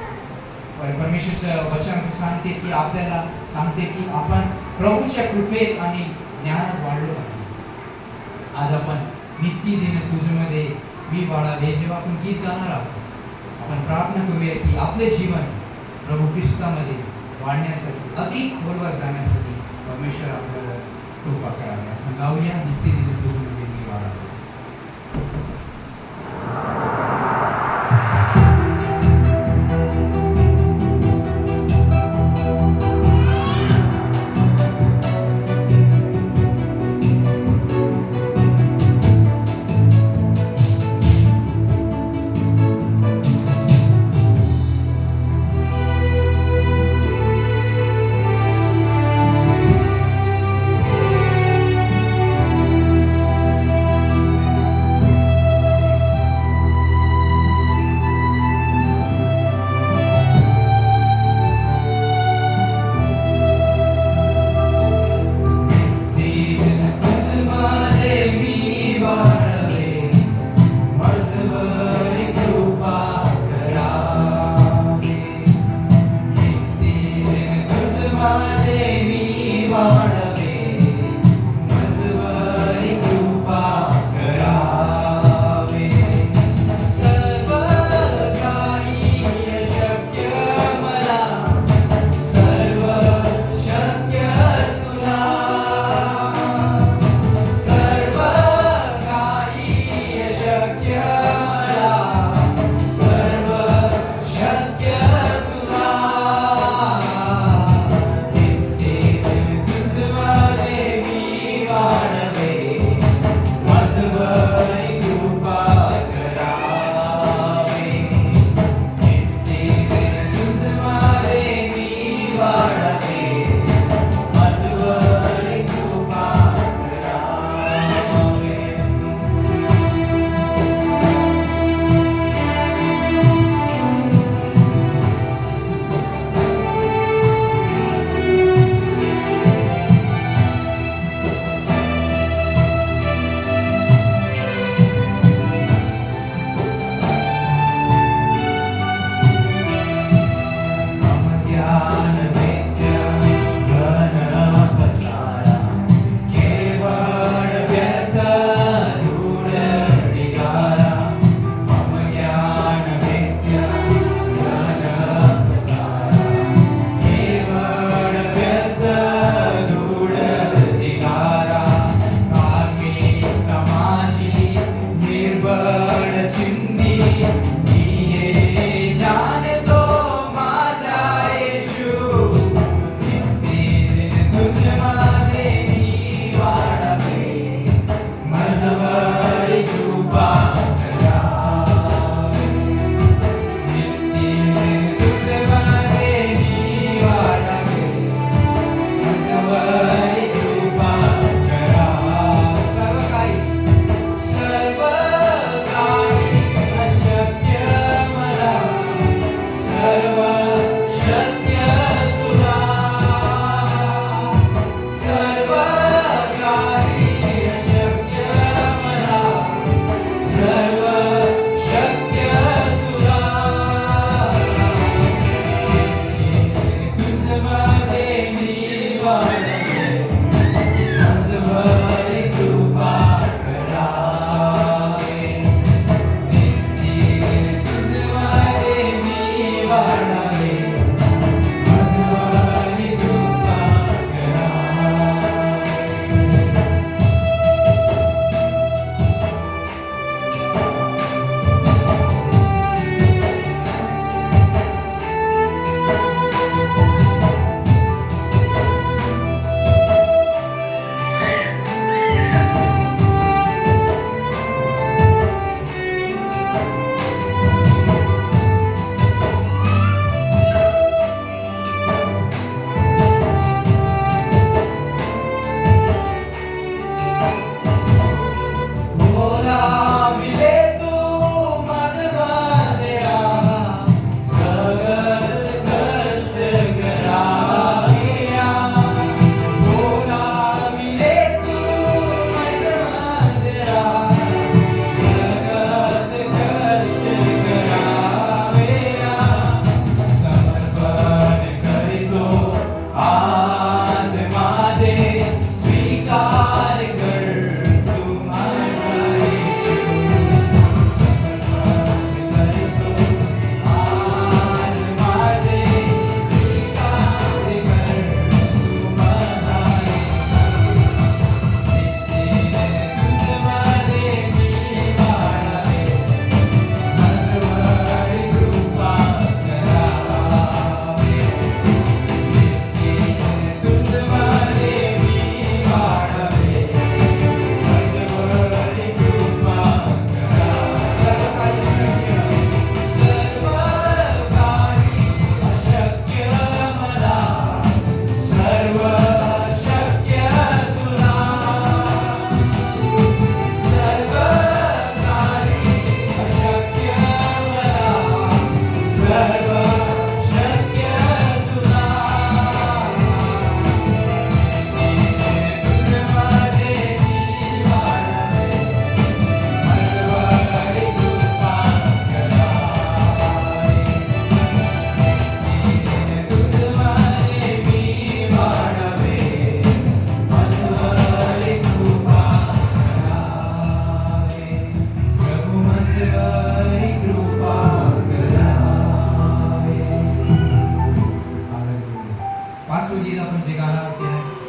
परमेश्वरच्या वचनाचं सांगते की आपल्याला सांगते की आपण प्रभूच्या कृपेत आणि ज्ञानात वाढलो पाहिजे. आज आपण नित्य दिन तुझ्यामध्ये मी वाढावे जेव्हा आपण गीत गाणार आहोत आपण प्रार्थना करूया की आपले जीवन प्रभू ख्रिस्तामध्ये वाढण्यासाठी अधिक खोलवर जाण्यासाठी परमेश्वर आपल्याला कृपा करावी. आपण गाऊया नित्य दिन तुझ्यामध्ये मी वाढावे.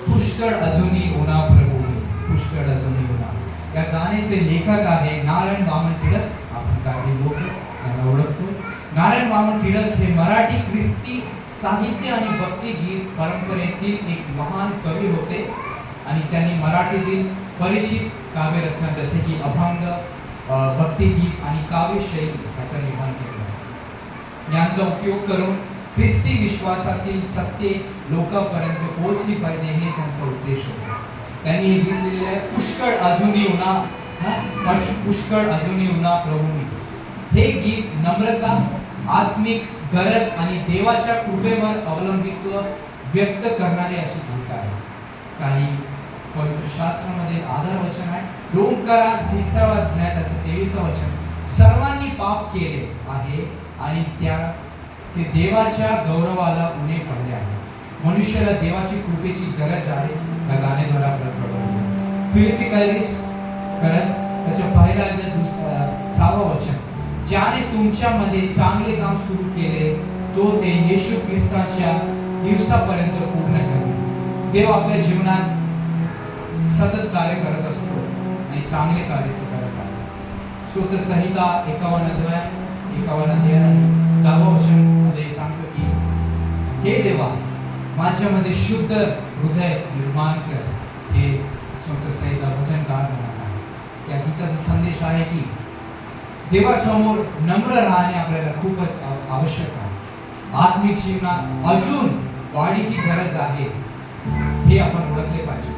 पुष्कळ अजूनही होना प्रभू, पुष्कळ अजूनही होना. या गाण्याचे लेखक आहे नारायण वामन टिळक. आपण काही लोक यांना ओळखतो. नारायण वामन टिळक हे मराठी ख्रिस्ती साहित्य आणि भक्तिगीत परंपरेतील एक महान कवी होते आणि त्यांनी मराठीतील परिचित काव्यरचना जसे की अभंग, भक्तिगीत आणि काव्यशैली याचा निर्माण केला. यांचा उपयोग करून ख्रिस्ती विश्वासातील सत्य लोकांपर्यंत पोहोचली पाहिजे हे त्यांचा उद्देश होता. त्यांनी हे गीत लिहिलेले आहे, पुष्कळ अजूनही होना, पुष्कळ अजूनही होना प्रभूंनी. हे गीत नम्रता, आत्मिक गरज आणि देवाच्या कृपेवर अवलंबित्व व्यक्त करणारे अशी गीत आहे. काही पवित्र शास्त्रामध्ये आधार वचन आहे. रोमकारास 30व्या अध्यायाचं 23वं वचन, सर्वांनी पाप केले आहे आणि ते देवाच्या गौरवाला उणे पडले आहे. मनुष्याला देवाची कृपेची गरज आहे. या गाण्याद्वारे आपल्याला कळवलं. फिलिपिकरीस करत त्याच्या पहिल्या अध्यायात 6वं वचन, ज्याने तुमच्यामध्ये चांगले काम सुरू केले तो ते येशू ख्रिस्ताच्या दिवसापर्यंत पूर्ण करेल. देव आपल्या जीवनात सतत कार्य करत असतो आणि चांगले कार्य तो करत आहे. स्वतः संहिता 51 अध्याय 10वं वचन मध्ये सांगतो की हे देवा माझ्यामध्ये शुद्ध हृदय निर्माण कर. हे स्वतः संहिता वचनकार म्हणत आहे. या गीताचा संदेश आहे की देवासमोर नम्र राहणे आपल्याला खूपच आवश्यक आहे. आत्मिक जीवनात अजून वाढीची गरज आहे हे आपण ओळखले पाहिजे.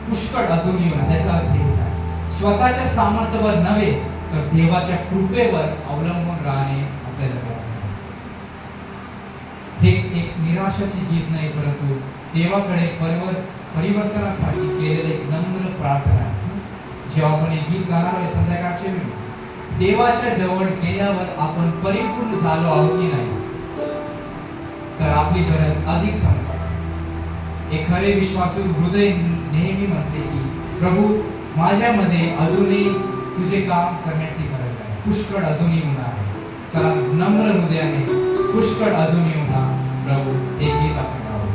पुष्कळ अजूनही होणार त्याचा अर्थ हेच आहे, स्वतःच्या सामर्थ्यावर नव्हे तर देवाच्या कृपेवर अवलंबून राहणे आपल्याला करायचं आहे. हे एक निराशाची गीत नाही, परंतु देवाकडे परिवर्तनासाठी केलेले एक नम्र प्रार्थना आहे. जेव्हा आपण हे गीत गाणार आहे संध्याकाळच्या वेळी, देवाच्या जवळ गेल्यावर आपण परिपूर्ण झालो आहोत की नाही तर आपली गरज अधिक समजते. एक खरे विश्वासू हृदय नेहमी म्हणते की प्रभू माझ्यामध्ये अजूनही तुझे काम करण्याची गरज आहे, पुष्कळ अजूनही होणार आहे. चला नम्र हृदयाने पुष्कळ अजूनही होता प्रभु एक गीत आपण गाऊ.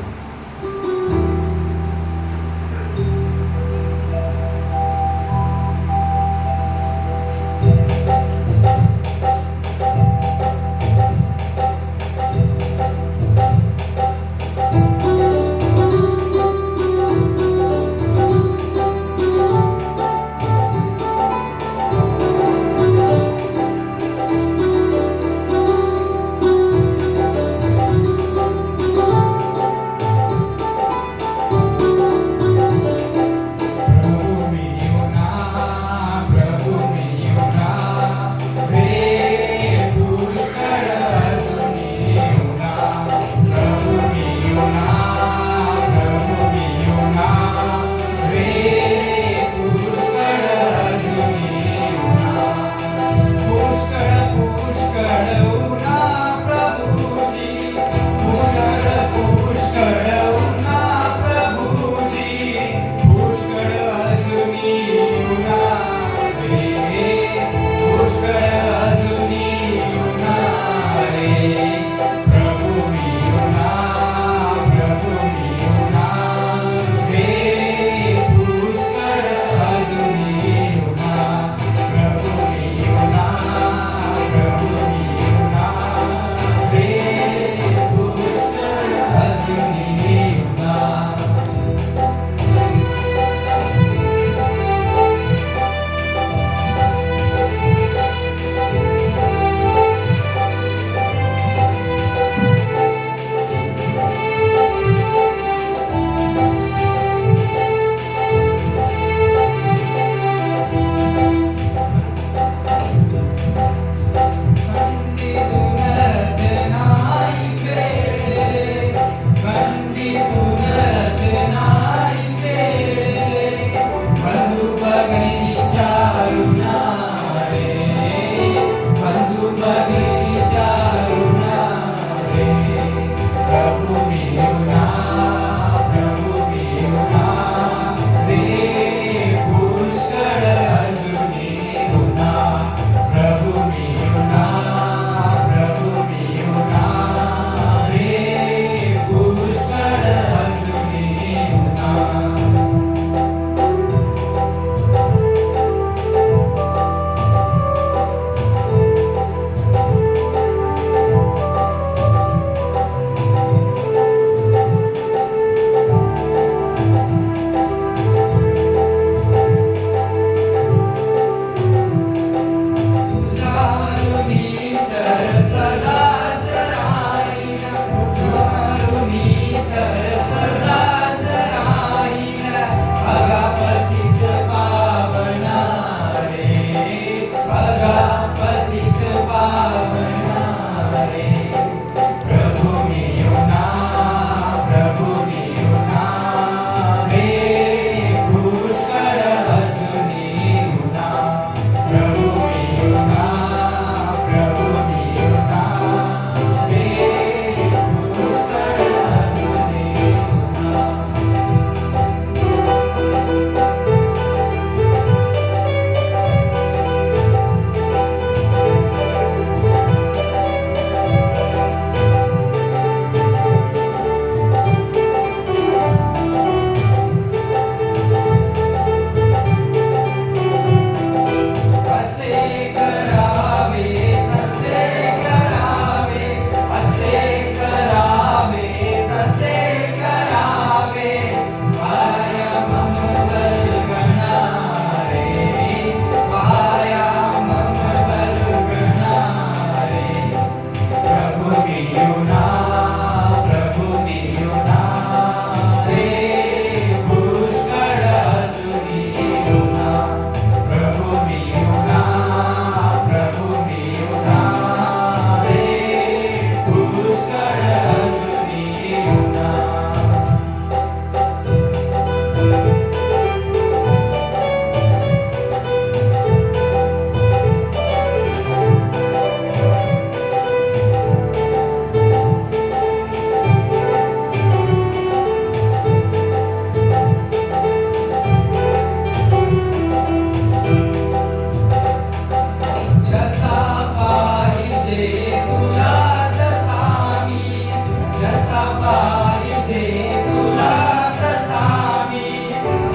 पाहिजे तुला तसा मी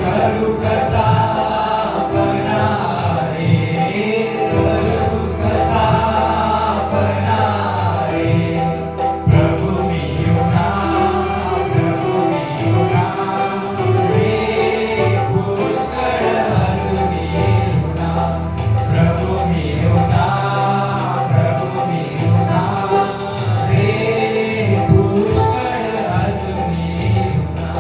करू कसा पणा रे करू कसा पणा रे प्रभु मी युना रे पुष्कळ अजूनी युना प्रभु मी युना रे पुष्कळ अजूनी युना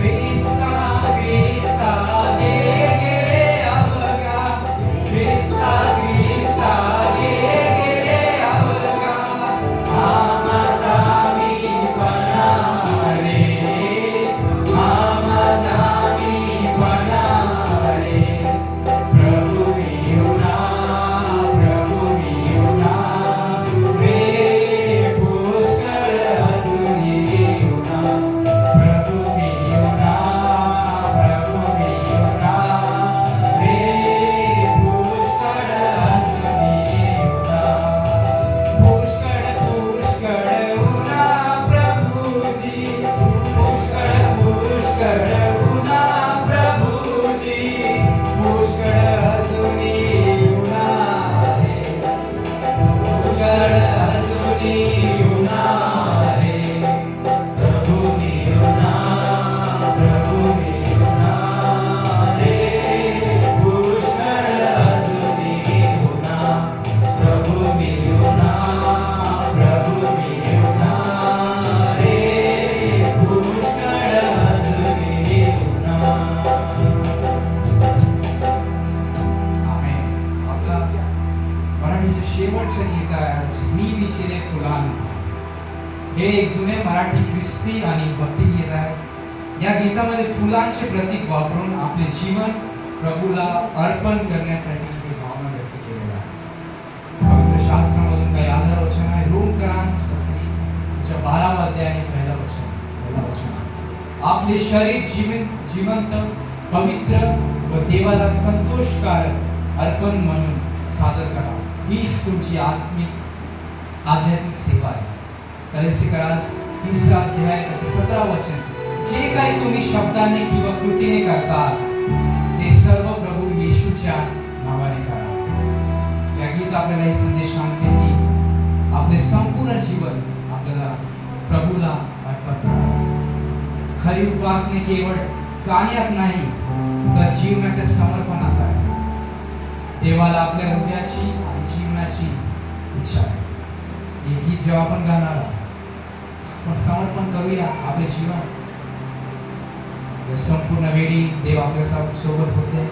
Krista, Krista, ge ge avga. Krista, Krista, ge ge avga. आमाचा मी पणा रे, आमाचा मी पणा रे. प्रभु मी युना रे पुष्कळ अजूनी युना. प्रभु मी युना रे पुष्कळ अजूनी युना. पुष्कळ पुष्कळ उना प्रभुजी पुष्कळ उना प्रभुजी पुष्कळ अजूनी उना रे पुष्कळ अजूनी उना रे प्रभु मी उना रे पुष्कळ अजूनी उना. प्रभु मी उना रे पुष्कळ अजूनी उना. आमेन. आपला मराठीचे शेवटचे गीत आहे आज, मी विचिरे फुलांना. हे एक जुने मराठी ख्रिस्ती आणि भक्ती गीत आहे. या गीतामध्ये फुलांचे प्रतीक वापरून आपले जीवन प्रभूला अर्पण करण्यासाठी ही भावना व्यक्त केलेली आहे. पवित्र शास्त्रामधून काही आधार वचन आहे. रोमकरांस पत्री त्याच्या 12वा अध्याय आणि पहिला वचन. आपले शरीर जिवंत पवित्र व देवाला संतोषकारक अर्पण म्हणून सादर करा. हीच तुमची आध्यात्मिक सेवा आहे. कलेसिकरास 3रा अध्याय त्याचे 17 वचन. जे काही तुम्ही शब्दाने किंवा कृतीने करता ते सर्व प्रभू येशूच्या नावाने करा. या गीत आपल्याला एक संदेश सांगते की आपले संपूर्ण जीवन आपल्याला प्रभूला अर्पण करा. खरी उपासना केवळ गाण्यात नाही तर जीवनाच्या समर्पणात आहे. देवाला आपल्या हृदयाची आणि जीवनाची इच्छा आहे. हे गीत जेव्हा आपण गाणार आहोत आपण समर्पण करूया आपले जीवन. संपूर्ण वेळी देव आपल्या सोबत होते.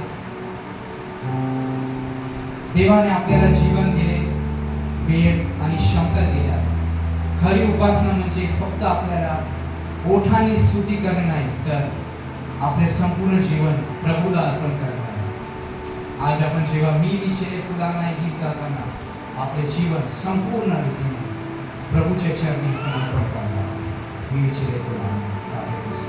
देवाने आपल्याला जीवन दिले, वेळ आणि क्षमता दिल्या. खरी उपासना म्हणजे फक्त आपल्याला ओठाने स्तुती करणे नाही तर आपले संपूर्ण जीवन प्रभूला अर्पण करणे आहे. आज आपण जेव्हा मी विचिरे फुलांना हे गीत गाताना आपले जीवन संपूर्ण रीतीने प्रभूच्या चरणी अर्पण करणार. मी विचिरे फुलांना राधे कृष्ण.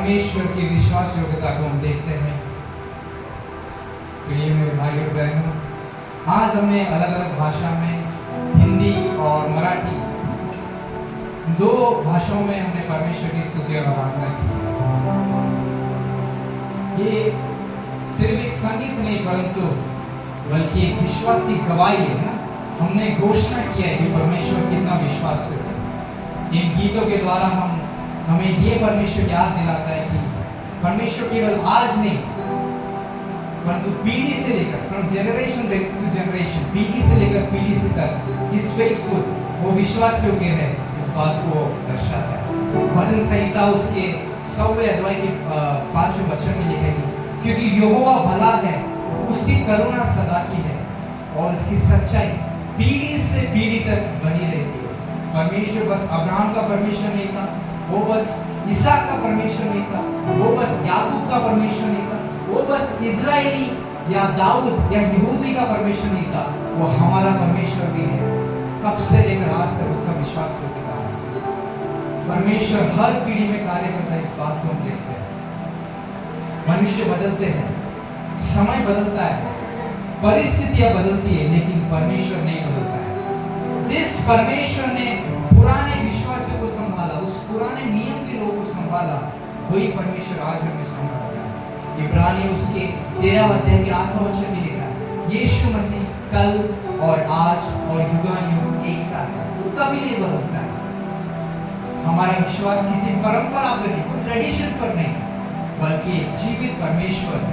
परमेश्वर की विश्वास योग्यता को हम देखते हैं। प्रिय मेरे भाई और बहनों, आज हमने अलग अलग भाषा में हिंदी और मराठी दो भाषाओं में हमने परमेश्वर की स्तुति और आराधना की। ये सिर्फ एक संगीत नहीं परंतु बल्कि एक विश्वास की गवाही है ना। हमने घोषणा किया है कि परमेश्वर कितना विश्वास है। इन गीतों के द्वारा हमें ये परमेश्वर याद दिलाता है कि परमेश्वर केवल आज नहीं परंतु पीढ़ी से लेकर फ्रॉम जनरेशन टू जनरेशन, पीढ़ी से लेकर पीढ़ी से तक इस फेथफुल, वो विश्वास योग्य है, इस बात को दर्शाता है। भजन संहिता उसके 100वें अध्याय के 5वें वचन में लिखेगी, क्योंकि यहोवा भला है, उसकी करुणा सदा की है और उसकी सच्चाई पीढ़ी से पीढ़ी तक बनी रहती है। परमेश्वर बस अब्राहम का परमेश्वर नहीं था, वो बस इसहाक का परमेश्वर नहीं था, वो बस याकूब का परमेश्वर नहीं था, वो बस इजराइली या दाऊद या यहूदी का परमेश्वर नहीं था, वो हमारा परमेश्वर भी है। तब से लेकर आज तक उसका विश्वास होता है। परमेश्वर हर पीढ़ी में कार्य करता है, इस बात को हम देखते हैं। मनुष्य बदलते हैं, समय बदलता है, परिस्थितियां बदलती है, लेकिन परमेश्वर नहीं बदलता है। जिस परमेश्वर ने पुराने विश्वासियों को संभाला, उस पुराने नियम के लोगों को संभाला, वही परमेश्वर आज हमें संभाल रहा है। इब्रानी उसके 13 अध्याय के 8वां वचन में लिखा है, यीशु मसीह कल और आज और युगानुयुग एक साथ है, वो कभी नहीं बदलता है। हमारा विश्वास किसी परंपरा पर नहीं, ट्रेडिशन पर नहीं, बल्कि जीवित परमेश्वर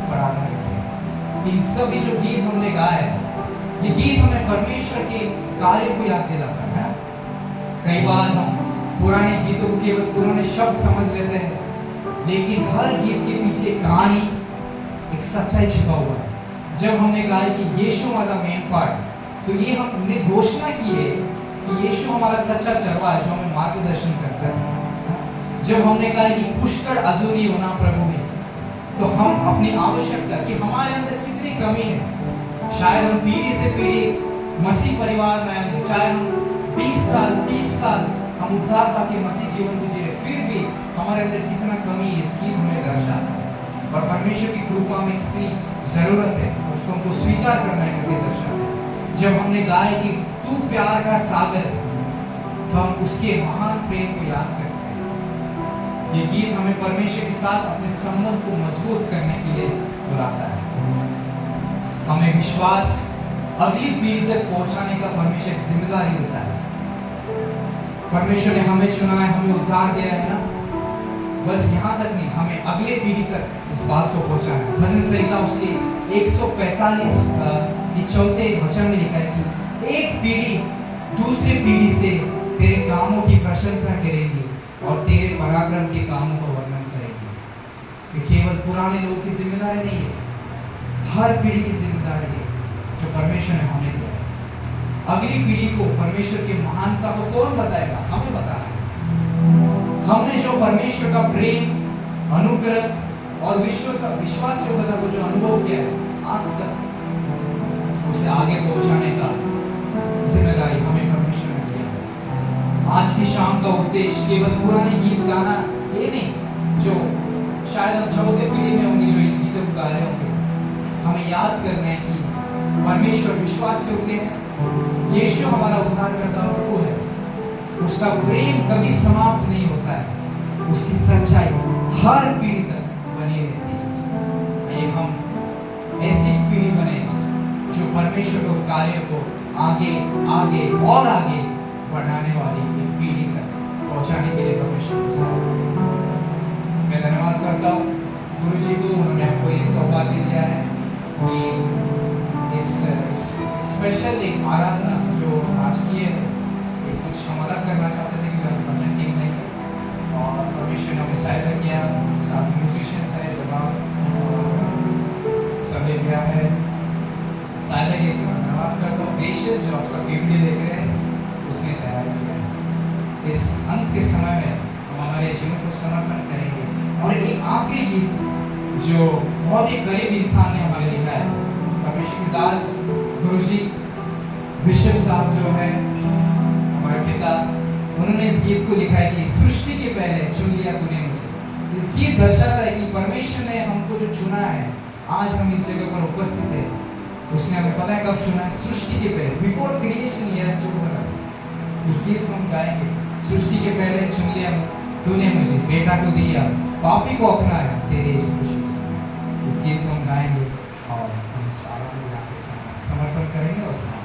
पर आधारित है। इन सभी जो गीत हमने गाए, ये गीत हमें परमेश्वर के कार्य को याद दिलाता है। कई बार हम पुराने गीतों को केवल पुराने शब्द समझ लेते हैं, लेकिन हर गीत के पीछे एक कहानी, एक सच्चाई छिपा हुआ है। जब हमने गाया कि यीशु वाज अ मेन पार्ट, तो ये हमने घोषणा की है कि यीशु हमारा सच्चा चरवाहा है जो हमें मार्गदर्शन करता है। जब हमने कहा कि पुष्कर अजूरी होना प्रभु में, तो हम अपनी आवश्यकता कि हमारे अंदर कितनी कमी है, शायद हम पीढ़ी से पीढ़ी मसीह परिवार में आए, चाहे हम 20 साल 30 साल हम उद्धार पाके मसीह जीवन को जी रहे, फिर भी हमारे अंदर कितना कमी है, इसकी हमें दर्शाता है। और परमेश्वर की कृपा में कितनी जरूरत है, उसको हमको स्वीकार करना है करके दर्शाता है। जब हमने गाया कि तू प्यार का सागर, तो हम उसके महान प्रेम को याद करते हैं। ये गीत हमें परमेश्वर के साथ अपने संबंध को मजबूत करने के लिए बुलाता है। हमें विश्वास अगली पीढ़ी तक पहुंचाने का परमेश्वर एक जिम्मेदारी देता है। परमेश्वर ने हमें चुना है, हमें उद्धार दिया है ना, बस यहाँ तक नहीं, हमें अगले पीढ़ी तक इस बात को पहुंचाना है। भजन संहिता उसके 145 के 4 वचन में लिखा है कि एक पीढ़ी दूसरी पीढ़ी से तेरे कामों की प्रशंसा करेगी और तेरे पराक्रम के कामों का वर्णन करेगी। ये केवल पुराने लोगों की जिम्मेदारी नहीं है, हर पीढ़ी की जिम्मेदारी है जो परमेश्वर ने हमें दिया है। अगली पीढ़ी को परमेश्वर की महानता को कौन बताएगा? हमें बताना है। हमने जो परमेश्वर का प्रेम, अनुग्रह और विश्वास योग्यता को जो अनुभव किया है आज तक, उसे आगे पहुंचाने का जिम्मेदारी हमें परमेश्वर ने दिया है। आज की शाम का उद्देश्य केवल पुराने गीत गाना ये नहीं, जो शायद हम चौथे पीढ़ी में होंगे जो इन गीतों को गा रहे होंगे। हमें याद करना है कि परमेश्वर विश्वास योग्य है, यीशु हमारा उद्धारकर्ता प्रभु है, उसका प्रेम कभी समाप्त नहीं होता है, उसकी सच्चाई हर पीढ़ी तक बनी रहती है। ये हम ऐसी पीढ़ी बने जो परमेश्वर के कार्य को आगे आगे और आगे बढ़ाने वाली पीढ़ी तक पहुंचाने के लिए परमेश्वर को सहायता। मैं धन्यवाद करता हूँ गुरु जी को, उन्होंने हमको ये सौभाग्य दिया है कि इस स्पेशल एक आराधना जो आज की है, कुछ हम अलग करना चाहते थे कि भजन टीम ने, और परमेश्वर ने हमें सहायता किया। साथ में म्यूजिशियंस है, जवाब सभी गया है, सहायता की, इसलिए मैं धन्यवाद करता हूँ। ग्रेशियस जो आप सब वीडियो देख रहे हैं, उसने तैयार किया है। इस अंत के समय में हम हमारे जीवन को समर्पण करेंगे, और एक आखिरी गीत जो बहुत ही गरीब इंसान ने हमारे लिखा है, परमेश्वर के दास गुरुजी बिशप साहब जो है हमारे पिता, उन्होंने इस गीत को लिखा है कि सृष्टि के पहले चुन लिया तूने मुझे। इस गीत दर्शाता है कि परमेश्वर ने हमको जो चुना है, आज हम इस जगह पर उपस्थित है, उसने हमें पता है कब चुना है, सृष्टि के पहले, before creation he has chosen us. इस गीत को हम गाएंगे, सृष्टि के पहले चुन लिया तूने मुझे, बेटा को दिया, पापी को अपनाया तेरे इस खुशी से। इस गीत को हम गाएंगे और हम सारा यहाँ पे समर्पण करेंगे और समाप्त।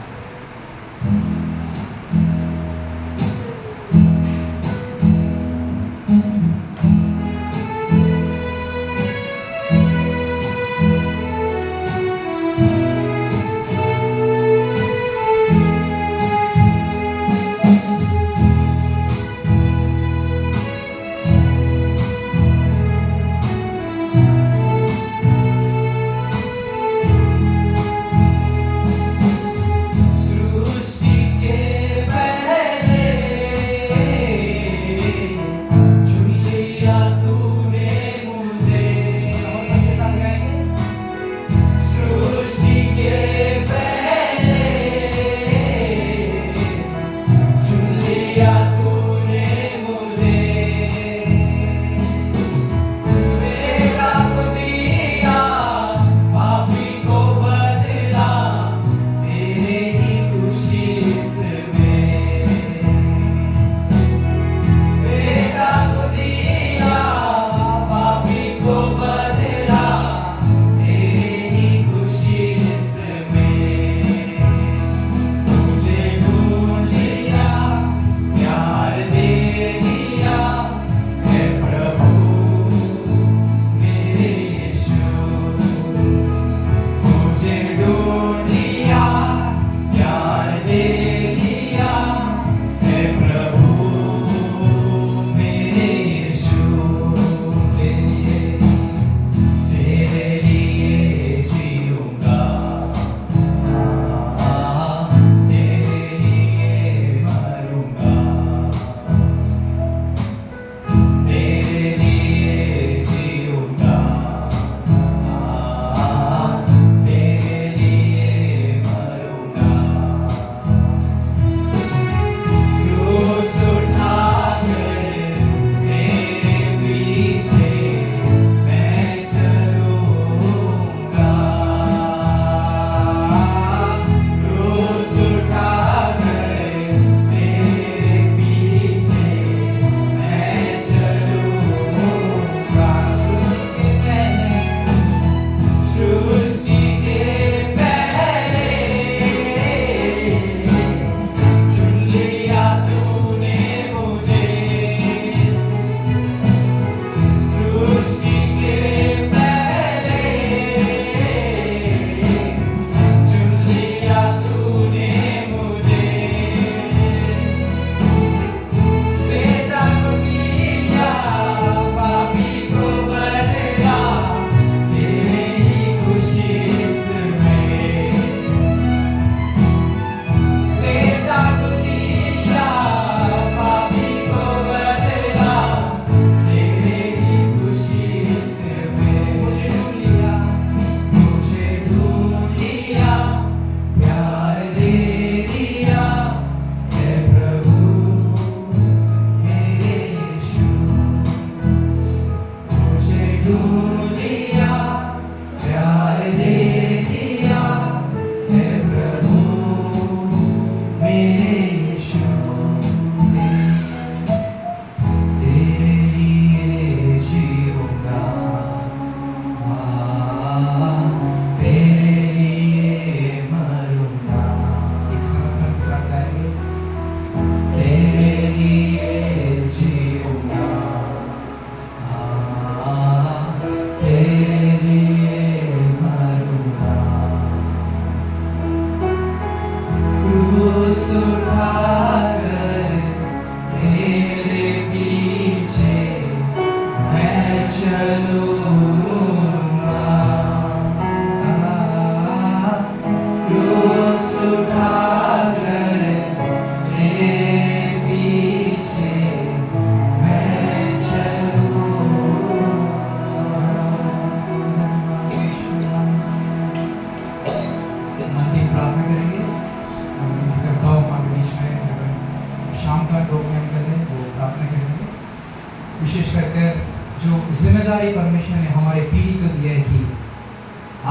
जिम्मेदारी परमेश्वर ने हमारे पीढ़ी को दिया है कि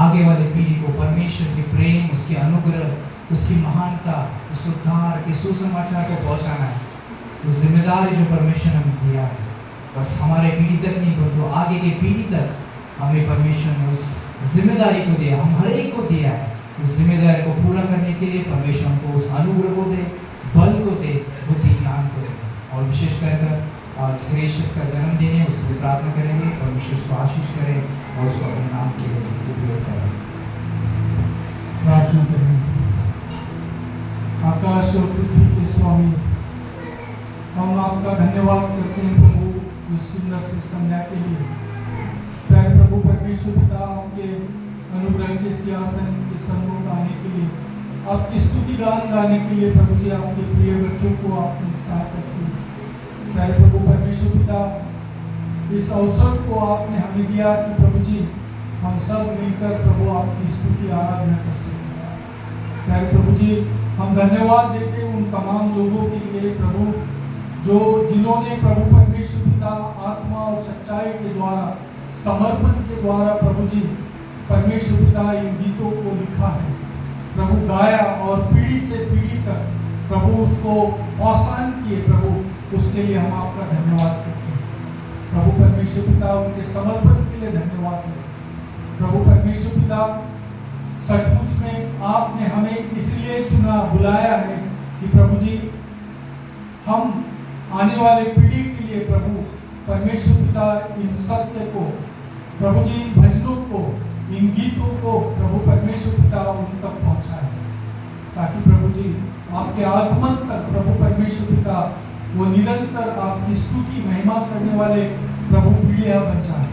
आगे वाले पीढ़ी को परमेश्वर की प्रेम, उसकी अनुग्रह, उसकी महानता, उस उद्धार के सुसमाचार को पहुंचाना है। उस जिम्मेदारी जो परमेश्वर ने हमें दिया है, बस हमारे पीढ़ी तक नहीं तो आगे की पीढ़ी तक हमें परमेश्वर ने उस जिम्मेदारी को दिया, हम हर एक को दिया है। उस जिम्मेदारी को पूरा करने के लिए परमेश्वर हमको उस अनुग्रह को दे, बल को दे, बुद्धि ज्ञान को दे। और विशेष कर आज ग्रेशियस का जन्मदिन है, उसके लिए प्रार्थना करेंगे, परमेश्वर उसको आशीष करे और उसको अपने नाम के लिए उपयोग करें। प्रार्थना करें। आकाश और पृथ्वी के स्वामी, हम आपका धन्यवाद करते हैं प्रभु इस सुंदर से संध्या के लिए। प्यारे प्रभु परमेश्वर पिता, आपके अनुग्रह के सिंहासन के सम्मुख आने के लिए, आपकी स्तुति गान गाने के लिए प्रभु जी आपके प्रिय बच्चों को आपने साथ रखी। प्यारे प्रभु परमेश्वर पिता, इस अवसर को आपने हमें दिया कि प्रभु जी हम सब मिलकर प्रभु आपकी स्तुति आराधना कर सकते हैं। प्यारे प्रभु जी, हम धन्यवाद देते हैं उन तमाम लोगों के लिए प्रभु जिन्होंने प्रभु परमेश्वर पिता आत्मा और सच्चाई के द्वारा, समर्पण के द्वारा प्रभु जी परमेश्वर पिता इन गीतों को लिखा है, प्रभु गाया और पीढ़ी से पीढ़ी तक प्रभु उसको आसान किए। प्रभु उसके लिए हम आपका धन्यवाद करते हैं। प्रभु परमेश्वर पिता, उनके समर्पण के लिए धन्यवाद है। प्रभु परमेश्वर पिता, सचमुच में आपने हमें इसलिए चुना, बुलाया है कि प्रभु जी हम आने वाले पीढ़ी के लिए प्रभु परमेश्वर पिता इन सत्य को, प्रभु जी इन भजनों को, इन गीतों को प्रभु परमेश्वर पिता उन तक पहुंचाए, ताकि प्रभु जी आपके आगमन तक प्रभु परमेश्वर पिता वो निरंतर आपकी स्तुति महिमा करने वाले प्रभु पीढ़ियां बन जाए।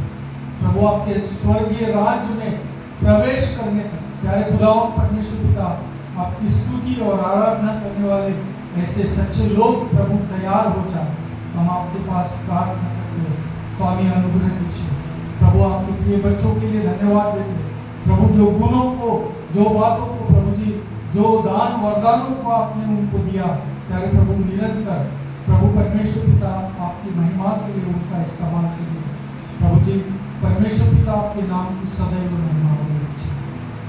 प्रभु आपके स्वर्गीय राज्य में प्रवेश करने तक प्यारे खुदाओं परमेश्वर पिता आपकी स्तुति और आराधना करने वाले ऐसे सच्चे लोग प्रभु तैयार हो जाए। हम आपके पास प्रार्थना करते हैं, स्वामी अनुग्रह दीजिए। प्रभु आपके प्रिय बच्चों के लिए धन्यवाद देते हैं प्रभु, जो गुणों को, जो बातों को प्रभु जी, जो दान वरदानों को आपने उनको दिया, प्यारे प्रभु निरंतर प्रभु परमेश्वर पिता आपकी महिमा के लिए उनका इस्तेमाल कीजिए। प्रभु जी परमेश्वर पिता आपके नाम की सदैव महिमा हो दीजिए।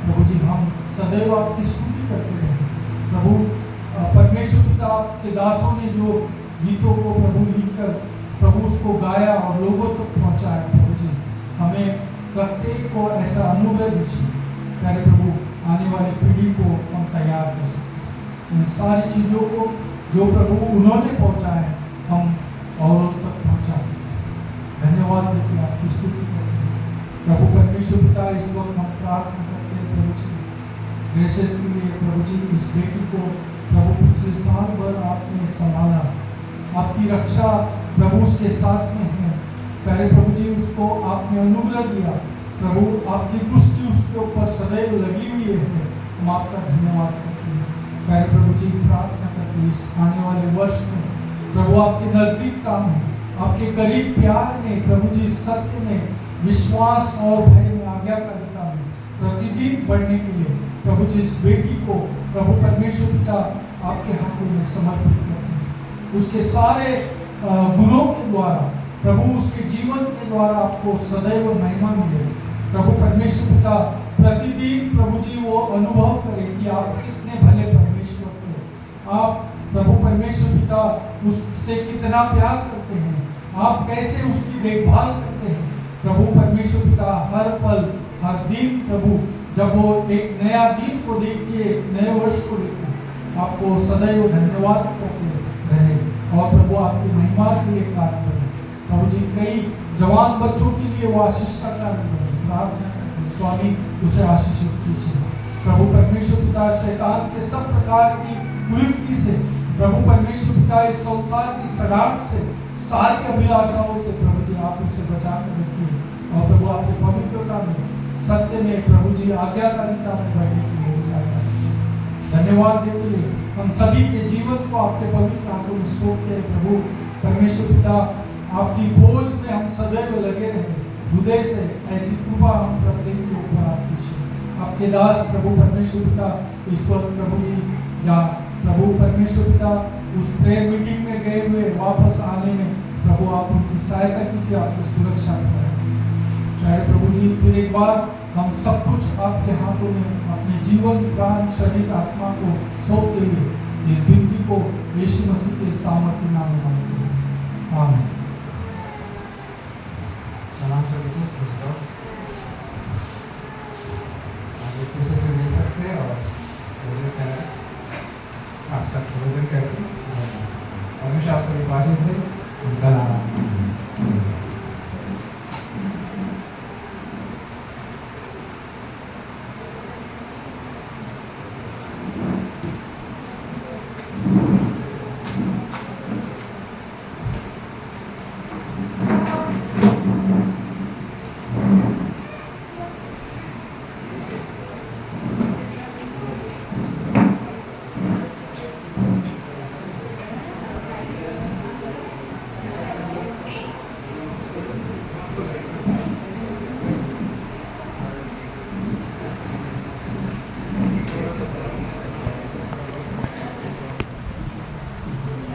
प्रभु जी हम सदैव आपकी स्तुति करते रहें। प्रभु परमेश्वर पिता आपके दासों ने जो गीतों को प्रभु लिखकर प्रभु उसको गाया और लोगों तक पहुंचाया, प्रभु जी हमें प्रत्येक को ऐसा अनुग्रह दीजिए प्यारे प्रभु, आने वाली पीढ़ी को हम तैयार कर सकते। इन सारी चीज़ों को जो प्रभु उन्होंने पहुंचाया है हम औरों तक पहुंचा सकते। धन्यवाद देते आपकी स्तुति करते हैं प्रभु परमेश्वर पिता। इस वक्त हम प्रार्थना करते हैं प्रभु जी ग्रेसेस के लिए, प्रभु जी इस बेटी को प्रभु पिछले साल भर आपने संभाला, आपकी रक्षा प्रभु उसके साथ में है। प्यारे प्रभु जी उसको आपने अनुग्रह दिया प्रभु, आपकी दृष्टि उसके ऊपर सदैव लगी हुई है। हम आपका धन्यवाद करते हैं प्यारे प्रभु जी। प्रार्थना करते हैं इस आने वाले वर्ष में प्रभु आपके नजदीकता में, आपके करीब प्यार में प्रभु जी, सत्य में, विश्वास और भय में, आज्ञाकारिता में प्रतिदिन बढ़ने के लिए प्रभु जी इस बेटी को प्रभु परमेश्वर पिता आपके हाथों में समर्पित करते हैं। उसके सारे गुणों के द्वारा प्रभु, उसके जीवन के द्वारा आपको सदैव महिमा मिले। प्रभु परमेश्वर पिता प्रतिदिन प्रभु जी वो अनुभव करें कि आप कितने भले परमेश्वर थे, आप प्रभु परमेश्वर पिता उससे कितना प्यार करते हैं, आप कैसे उसकी देखभाल करते हैं। प्रभु परमेश्वर पिता हर पल हर दिन प्रभु, जब वो एक नया दिन को देखती है, एक नए वर्ष को देखती है, आपको सदैव धन्यवाद करते रहे और प्रभु आपकी महिमा के लिए कार्य करें। प्रभु जी कई जवान बच्चों के लिए वो आशीष का कार्य करें। प्रार्थना करते हैं स्वामी उसे आशीषित कीजिए। प्रभु परमेश्वर पिता शैतान के सब प्रकार की कुयुक्ति से प्रभु परमेश्वर पिता इस संसार की सड़ाहट से, सारी अभिलाषाओं से प्रभु जी आप उसे बचा कर रखिए और प्रभु आपके पवित्रता में, सत्य में प्रभु जी आज्ञाकारिता में बढ़ने के लिए सहायता कीजिए। धन्यवाद देते हुए हम सभी के जीवन को आपके पवित्र हाथों में सौंपते हैं प्रभु परमेश्वर पिता। आपकी खोज में हम सदैव लगे रहें, हृदय से ऐसी कृपा हम प्रत्येक के ऊपर आप कीजिए। आपके दास प्रभु परमेश्वर पिता इस वक्त प्रभु जी जहाँ प्रभु परमेश्वर पिता उस प्रेयर मीटिंग में गए हुए वापस आने में प्रभु आप उनकी सहायता कीजिए, आपकी सुरक्षा करें। प्यारे प्रभु जी, फिर एक बार हम सब कुछ आपके हाथों में अपने जीवन, प्राण, शरीर, आत्मा को सौंपते हुए इस विनती को यीशु मसीह के सामर्थ्य नाम में मांगते हैं। आमीन। सलाम सभी को,